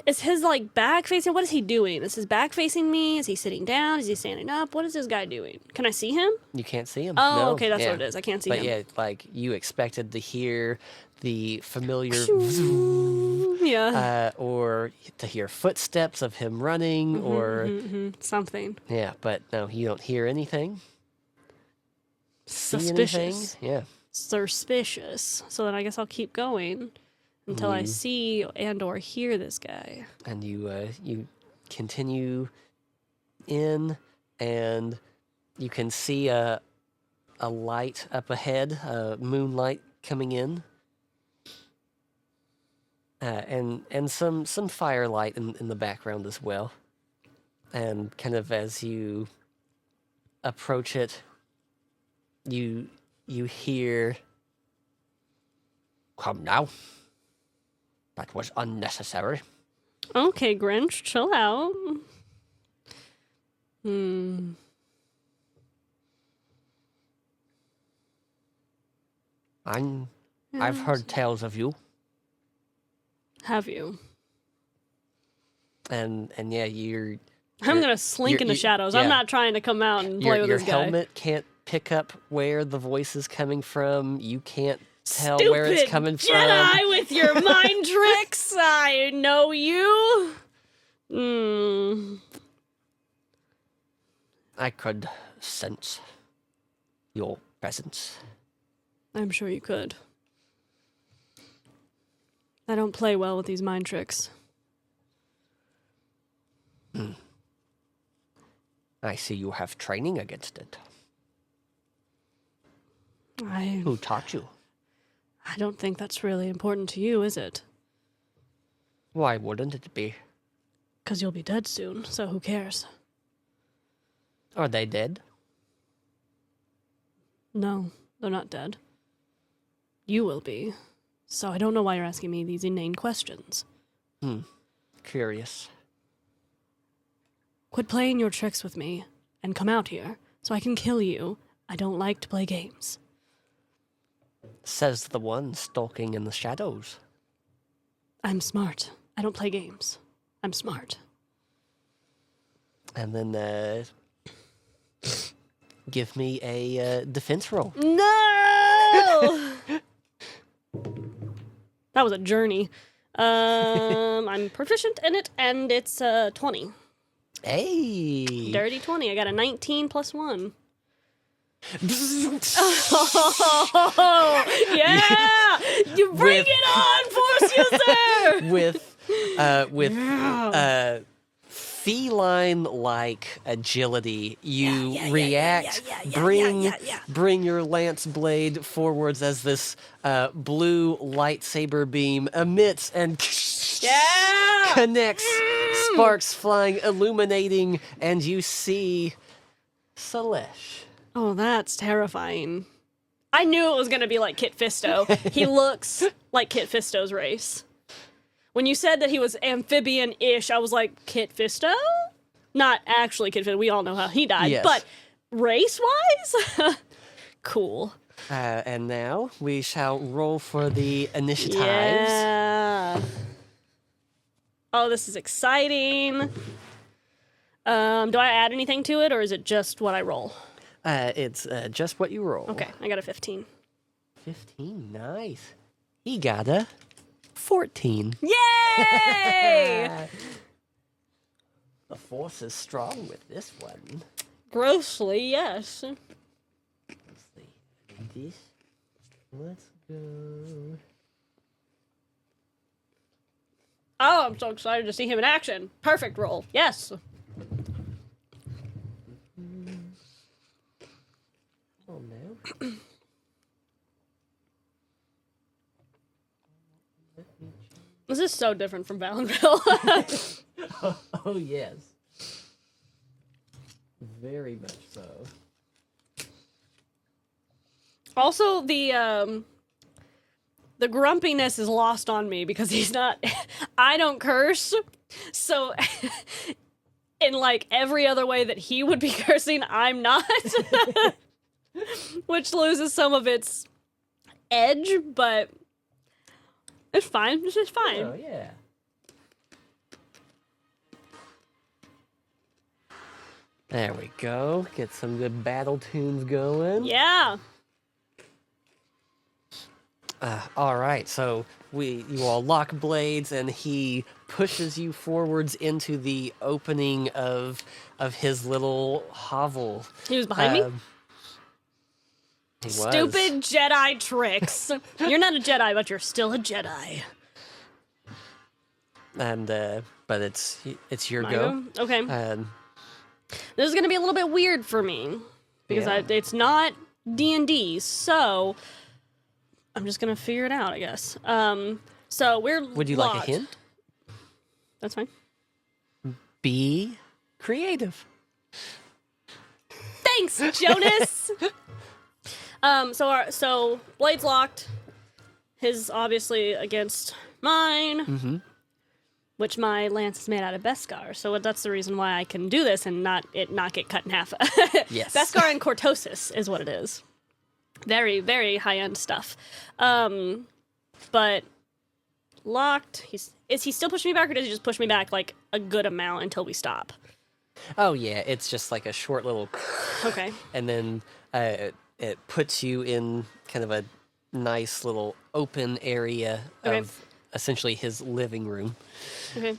Is his like back facing? What is he doing? Is his back facing me? Is he sitting down? Is he standing up? What is this guy doing? Can I see him? you can't see him. Oh, No, okay, that's yeah. what it is. I can't see But him. yeah, like you expected to hear the familiar Yeah. or to hear footsteps of him running or Something. yeah, but no, you don't hear anything. See Suspicious. anything? Yeah. Suspicious. So then I guess I'll keep going until I see and or hear this guy. And you continue in, and you can see a light up ahead, moonlight coming in, and some firelight in the background as well. And kind of as you approach it, you hear, "Come now. That was unnecessary." Okay, Grinch, chill out. I've heard tales of you, Have you? and yeah, I'm gonna slink your- in the you- shadows. yeah. I'm not trying to come out and play with your this guy. helmet can't pick up where the voice is coming from. You can't tell Stupid where it's coming from. Jedi with your mind tricks. I know you. I could sense your presence. I'm sure you could. I don't play well with these mind tricks. I see you have training against it. I Who taught you? don't think that's really important to you, is it? Why wouldn't it be? Because you'll be dead soon, so who cares? Are they dead? No, they're not dead. You will be. So I don't know why you're asking me these inane questions. Curious. Quit playing your tricks with me and come out here so I can kill you. I don't like to play games. Says the one stalking in the shadows. I'm smart. I don't play games. I'm smart. And then give me a defense roll. No! That was a journey. I'm proficient in it, and it's 20. Hey. Dirty 20. I got a 19 plus 1. Oh, yeah! You bring With- it on, Force user! with feline like agility, you react, bring your lance blade forwards as this blue lightsaber beam emits and Yeah! connects, sparks flying, illuminating, and you see Selesh. Oh, that's terrifying. I knew it was going to be like Kit Fisto. He looks like Kit Fisto's race. When you said that he was amphibian-ish, I was like, Kit Fisto? Not actually Kit Fisto. We all know how he died. Yes. But race-wise? Cool. And now we shall roll for the initiatives. Yeah. Oh, this is exciting. Do I add anything to it, or is it just what I roll? It's just what you roll. Okay, I got a 15. 15, nice. He got a 14. Yay! The force is strong with this one. Grossly, yes. Let's see. This. Let's go. Oh, I'm so excited to see him in action. Perfect roll. Yes. Oh no. This is so different from Valenville. Oh yes. Very much so. Also, the grumpiness is lost on me because he's not. I don't curse, so in like every other way that he would be cursing, I'm not, which loses some of its edge. But it's fine. It's just fine. Oh yeah. There we go. Get some good battle tunes going. Yeah. All right, so you all lock blades, and he pushes you forwards into the opening of his little hovel. He was behind me. He was. Stupid Jedi tricks. You're not a Jedi, but you're still a Jedi. And but it's your My go. go? Okay. And This is gonna be a little bit weird for me because Yeah. it's not D&D, so I'm just gonna figure it out, I guess. So we're would you locked. like a hint? That's fine. Be creative. Thanks, Jonas. So blade's locked. His obviously against mine. Mm-hmm. Which my lance is made out of Beskar, so that's the reason why I can do this and not get cut in half. Yes. Beskar and cortosis is what it is. Very, very high-end stuff. But locked. Is he still pushing me back, or does he just push me back like a good amount until we stop? Oh yeah, it's just like a short little, Okay. and then it puts you in kind of a nice little open area Okay. of essentially his living room. Okay.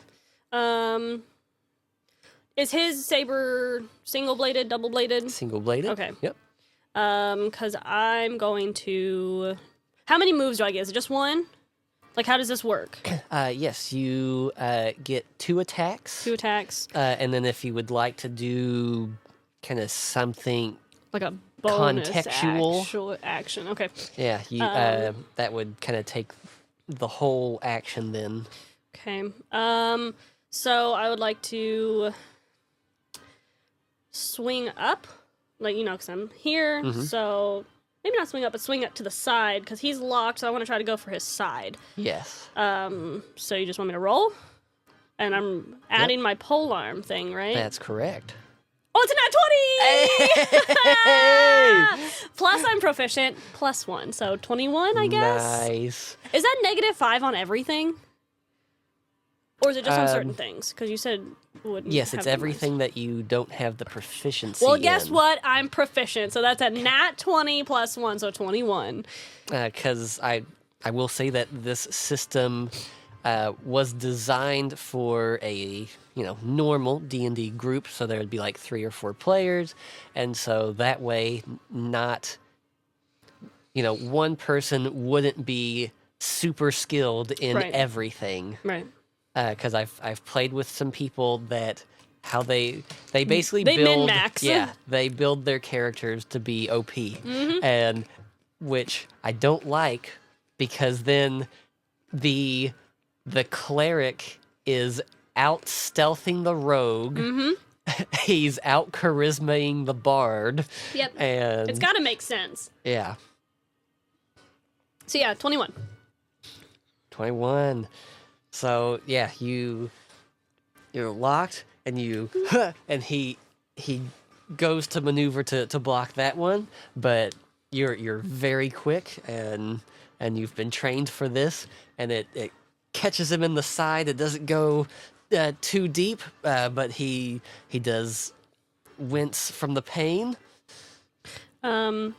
Is his saber single-bladed, double-bladed? Single bladed. Okay. Yep. Because I'm going to. How many moves do I get? Is it just one? Like, how does this work? Yes, you get 2 attacks. 2 attacks, And then if you would like to do kind of something, like a bonus Contextual. actual action. Okay. yeah, you that would kind of take the whole action then. Okay. So I would like to swing up, like, because I'm here. So maybe not swing up, but swing up to the side because he's locked. So I want to try to go for his side. Yes. So you just want me to roll, and I'm adding my polearm thing, right? That's correct. Oh, it's a nat 20! Hey! Plus I'm proficient, plus 1, so 21, I guess. Nice. Is that -5 on everything? Or is it just on certain things? Because you said wouldn't. Yes, have it's them everything that you don't have the proficiency Well, guess in. what? I'm proficient, so that's a nat 20 plus 1, so 21. Because I will say that this system was designed for a normal D&D group, so there would be like 3 or 4 players, and so that way not one person wouldn't be super skilled in Right. everything. Right. Because I've played with some people that how they basically They build min-max. they build their characters to be OP, Mm-hmm. and which I don't like because then the cleric is out stealthing the rogue. Mm-hmm. He's out charismaing the bard. Yep. And It's got to make sense. yeah, So yeah, 21. 21. So yeah, you're locked, and and he goes to maneuver to block that one, but you're very quick, and you've been trained for this, and it catches him in the side. It doesn't go too deep, but he does wince from the pain. And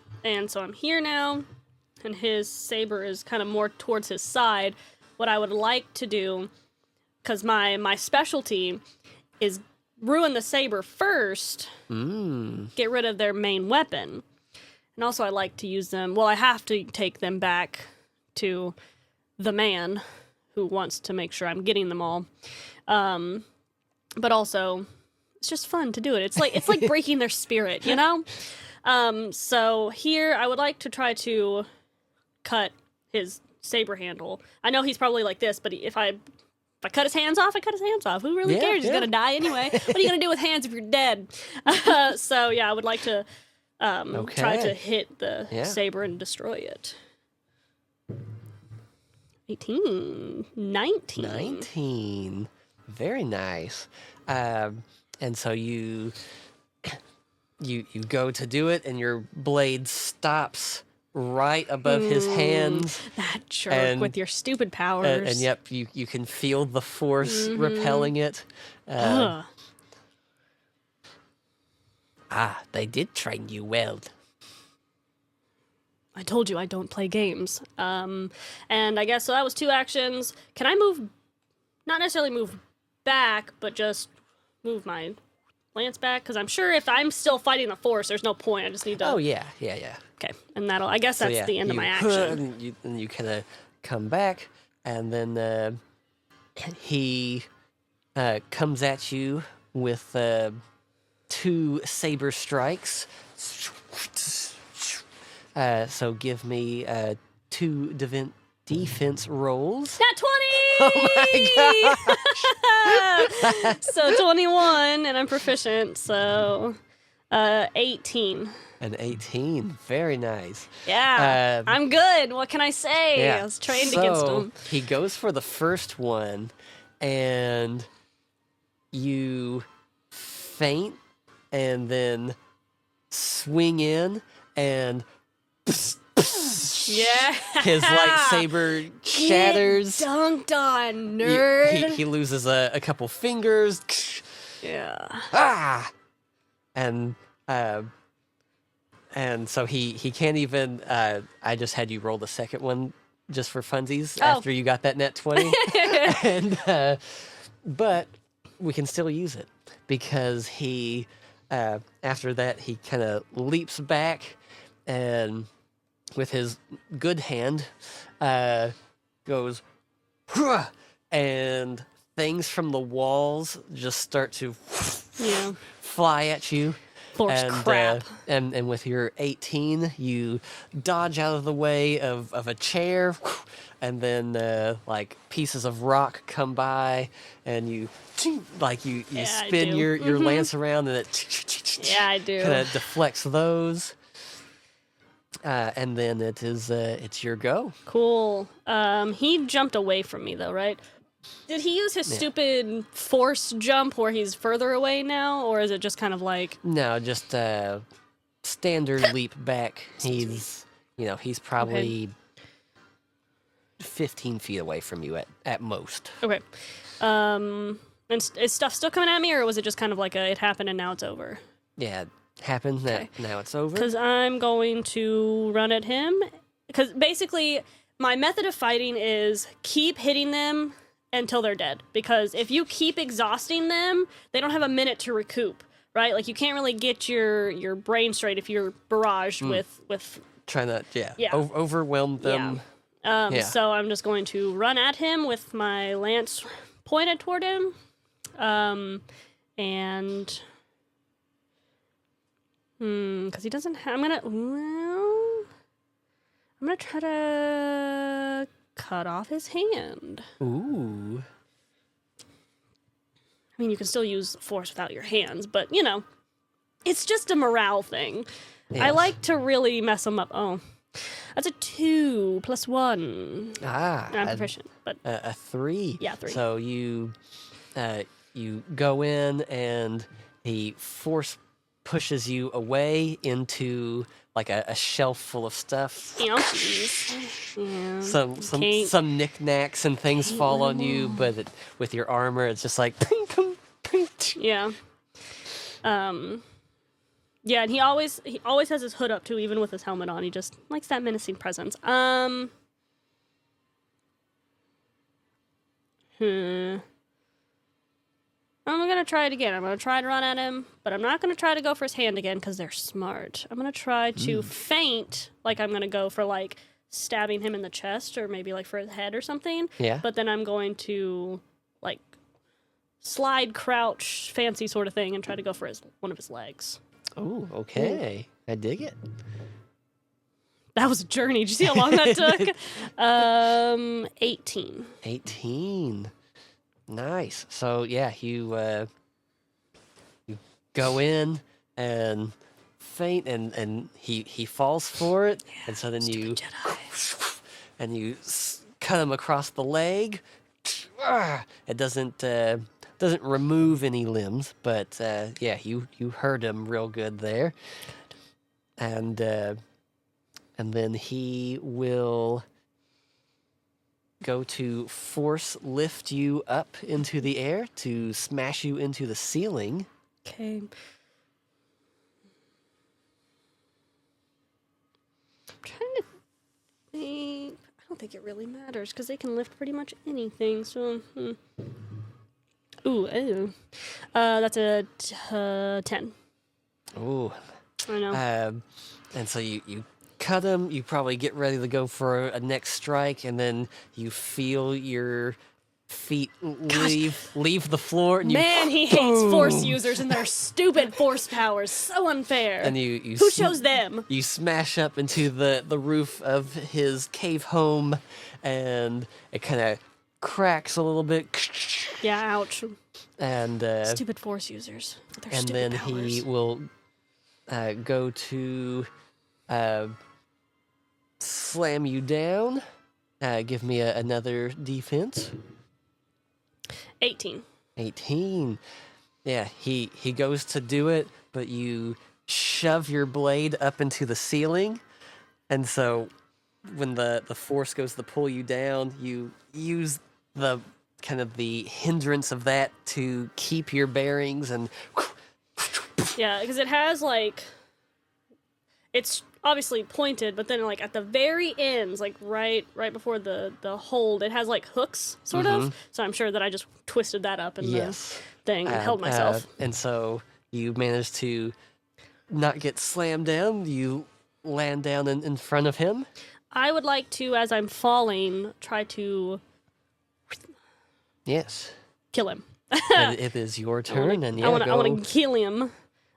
so I'm here now, and his saber is kind of more towards his side. What I would like to do, because my specialty is ruin the saber first, get rid of their main weapon. And also I like to use them, well, I have to take them back to the man who wants to make sure I'm getting them all. But also, it's just fun to do it. It's like breaking their spirit, you know? So here I would like to try to cut his saber handle. I know he's probably like this, but if I cut his hands off, I cut his hands off. Who really cares? He's gonna die anyway. What are you gonna do with hands if you're dead? So yeah, I would like to try to hit the saber and destroy it. 18, 19. 19. Very nice. And so you go to do it, and your blade stops right above his hands. That jerk with your stupid powers. And yep, you can feel the force repelling it. They did train you well. I told you I don't play games. And I guess so that was 2 actions. Can I move, not necessarily move back, but just move my lance back? Because I'm sure if I'm still fighting the force, there's no point. I just need to... Oh, yeah. Okay, and I guess that's the end of my action. You kind of come back, and then he comes at you with 2 saber strikes. So give me 2 defense rolls. Nat 20! Oh my gosh! So 21, and I'm proficient, so 18. An 18. Very nice. Yeah, I'm good. What can I say? Yeah. I was trained against him. He goes for the first one, and you feint, and then swing in, and yeah, his lightsaber shatters. Get dunked on, nerd. He loses a couple fingers. Yeah. And so he can't even. I just had you roll the second one just for funsies after you got that net 20. And but we can still use it because he after that he kind of leaps back and with his good hand goes and things from the walls just start to fly at you. Force crap. And with your 18, you dodge out of the way of a chair, and then like pieces of rock come by, and you spin your lance around, and it I do. kind of deflects those. And then it's your go. Cool. He jumped away from me though, right? Did he use his stupid force jump where he's further away now, or is it just kind of like... No, just standard leap back. He's probably 15 feet away from you at most. Okay. And is stuff still coming at me, or was it just kind of like it happened and now it's over? Yeah, it happened. Now it's over. Because I'm going to run at him. Because basically, my method of fighting is keep hitting them until they're dead. Because if you keep exhausting them, they don't have a minute to recoup, right? Like, you can't really get your brain straight if you're barraged with... Trying to, overwhelm them. Yeah. So I'm just going to run at him with my lance pointed toward him. And... because he doesn't have... I'm gonna try to cut off his hand. Ooh. I mean, you can still use force without your hands, but, it's just a morale thing. Yes. I like to really mess them up. Oh, that's a 2 + 1. I'm proficient, but... a 3. Yeah, 3. So you go in, and he force pushes you away into like a shelf full of stuff. Ouchies. Yeah. Some knickknacks and things fall on you, but with your armor, it's just like ping, ping, ping. Yeah. Yeah, and he always has his hood up too, even with his helmet on. He just likes that menacing presence. I'm gonna try it again. I'm gonna try to run at him, but I'm not gonna try to go for his hand again because they're smart. I'm gonna try to feint, like I'm gonna go for like stabbing him in the chest or maybe like for his head or something. Yeah. But then I'm going to like slide, crouch, fancy sort of thing, and try to go for one of his legs. Oh, okay. I dig it. That was a journey. Did you see how long that took? 18. 18. Nice. So yeah, you go in and feint, and he falls for it, and so then you Jedi. and you cut him across the leg. It doesn't remove any limbs, but yeah, you hurt him real good there, and then he will go to force lift you up into the air to smash you into the ceiling. Okay. I'm trying to think. I don't think it really matters because they can lift pretty much anything. So, Ooh. That's a 10. Ooh. I know. And so you cut him, you probably get ready to go for a next strike, and then you feel your feet leave the floor, and Man, he hates force users and their stupid force powers. So unfair. and you Who chose them? You smash up into the roof of his cave home, and it kind of cracks a little bit. Yeah, ouch. And Stupid force users. With their and stupid then powers. he will go to slam you down. Give me another defense. 18. 18. Yeah, he goes to do it, but you shove your blade up into the ceiling, and so when the force goes to pull you down, you use the kind of the hindrance of that to keep your bearings, and Yeah, because it has like, it's obviously pointed, but then like at the very ends, like right before the hold, it has like hooks sort of. So I'm sure that I just twisted that up in yes. the thing and held myself. And so you manage to not get slammed down. You land down in front of him. I would like to, as I'm falling, try to Yes. kill him. It is your turn, and yeah, I want go to kill him.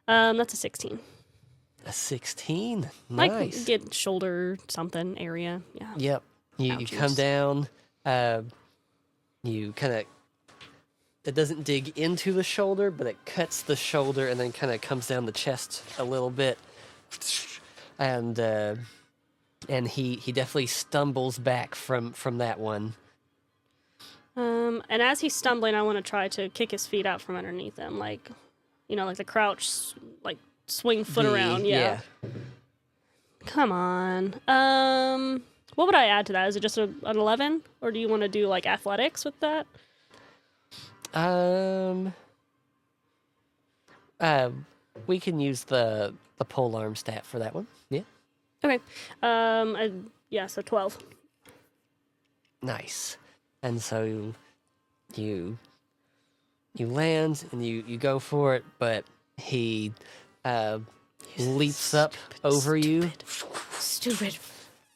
That's a 16. a 16. Like Nice. get shoulder something area. Yeah. Yep. You come Ouchies. down. You kind of. It doesn't dig into the shoulder, but it cuts the shoulder and then kind of comes down the chest a little bit. And he definitely stumbles back from that one. And as he's stumbling, I want to try to kick his feet out from underneath him, like, like the crouch, like swing foot around. Yeah. Come on. What would I add to that? Is it just an 11, or do you want to do like athletics with that? We can use the pole arm stat for that one. Yeah. Okay. So 12. Nice. And so you land and you go for it, but he leaps up over you. Stupid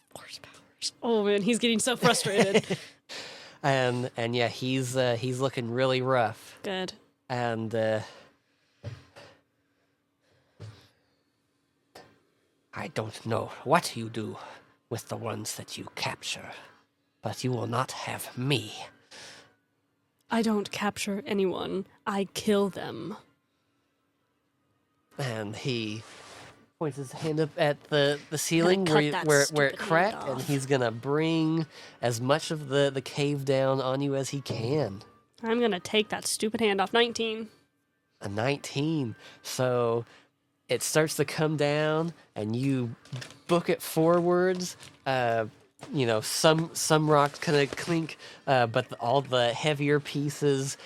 force powers. Oh man, he's getting so frustrated. And yeah, he's looking really rough. Good. And I don't know what you do with the ones that you capture, but you will not have me. I don't capture anyone. I kill them. And he points his hand up at the ceiling cut that where stupid it cracked, hand and off. he's gonna bring as much of the cave down on you as he can. I'm gonna take that stupid hand off. 19. A 19. So it starts to come down, and you book it forwards. Some rocks kind of clink, but all the heavier pieces,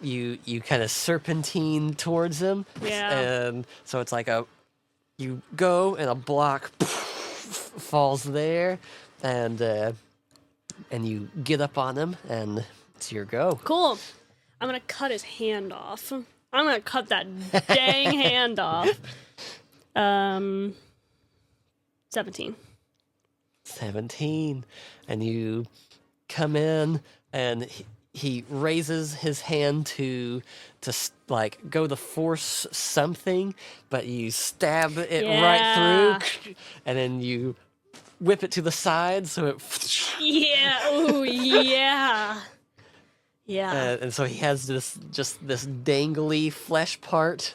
you kind of serpentine towards them. Yeah. And so it's like you go and a block falls there, and you get up on him, and it's your go. Cool. I'm gonna cut his hand off. I'm gonna cut that dang hand off. 17. 17, and you come in, and he raises his hand to like go to force something, but you stab it right through, and then you whip it to the side, so it Yeah. Ooh, yeah. Yeah. and so he has this dangly flesh part,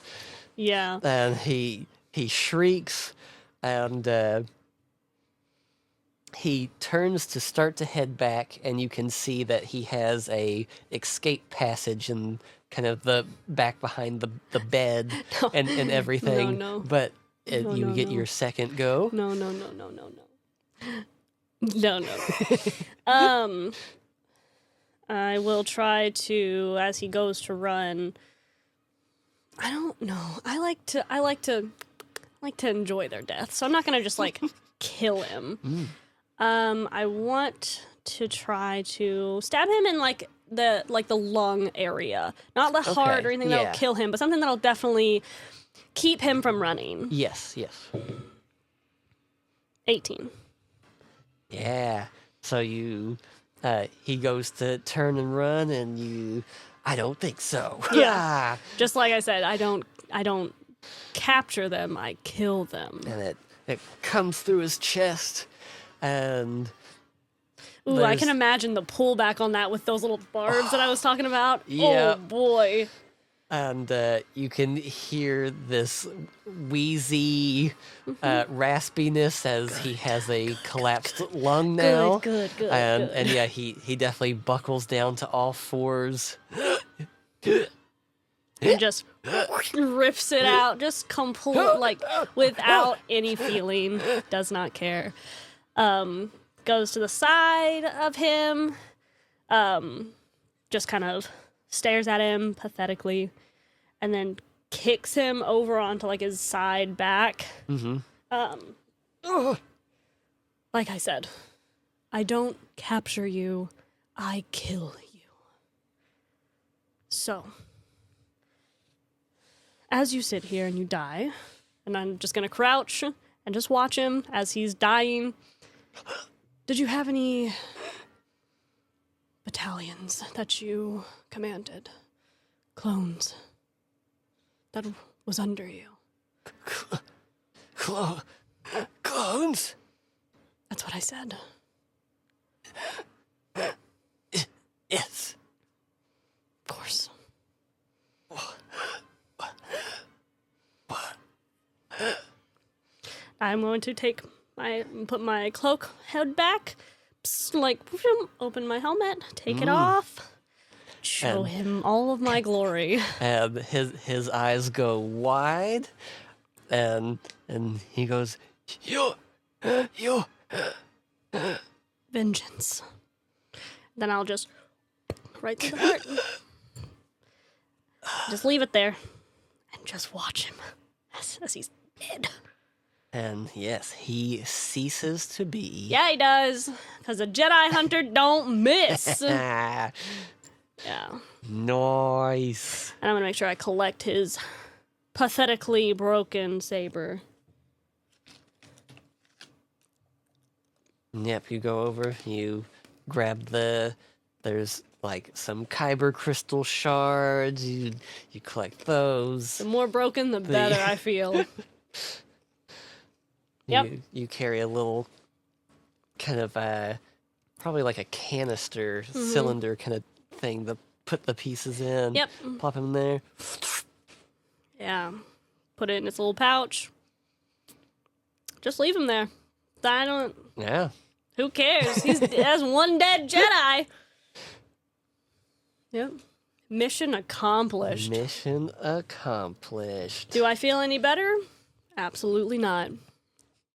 Yeah. and he shrieks, and he turns to start to head back, and you can see that he has a escape passage and kind of the back behind the bed and everything. No. But No, you no, get no. your second go. No. No. I will try to, as he goes to run. I don't know. I like to enjoy their death, so I'm not gonna just like kill him. I want to try to stab him in like the lung area, not the heart or anything yeah. that'll kill him, but something that'll definitely keep him from running. Yes. 18. Yeah. So he goes to turn and run, and I don't think so. Yeah. Just like I said, I don't capture them, I kill them. And it comes through his chest, and Ooh, I can imagine the pullback on that with those little barbs that I was talking about. Yeah. Oh boy. And you can hear this wheezy raspiness as he has a collapsed lung now. Good. And yeah, he definitely buckles down to all fours. And just rips it out, just complete, like without any feeling, does not care. Goes to the side of him, just kind of stares at him pathetically, and then kicks him over onto like his side back. Like I said, I don't capture you, I kill you. So, as you sit here and you die, and I'm just gonna crouch and just watch him as he's dying. Did you have any battalions that you commanded? Clones that was under you? Clones? That's what I said. Yes. Of course. I'm going to put my cloak head back, open my helmet, take it off, show him all of my glory. And his eyes go wide, and he goes, you. Vengeance. Then I'll just right through the heart. Just leave it there, and just watch him as he's dead. And yes, he ceases to be. Yeah, he does, because a Jedi hunter don't miss. Ah, Yeah. nice. And I'm gonna make sure I collect his pathetically broken saber. Yep, you go over, you grab there's like some kyber crystal shards, you collect those. The more broken, the better I feel. Yep. You carry a little kind of probably like a canister cylinder kind of thing to put the pieces in. Yep. Pop them in there. Yeah. Put it in its little pouch. Just leave him there. I don't... Yeah. Who cares? That's one dead Jedi. Yep. Mission accomplished. Mission accomplished. Do I feel any better? Absolutely not.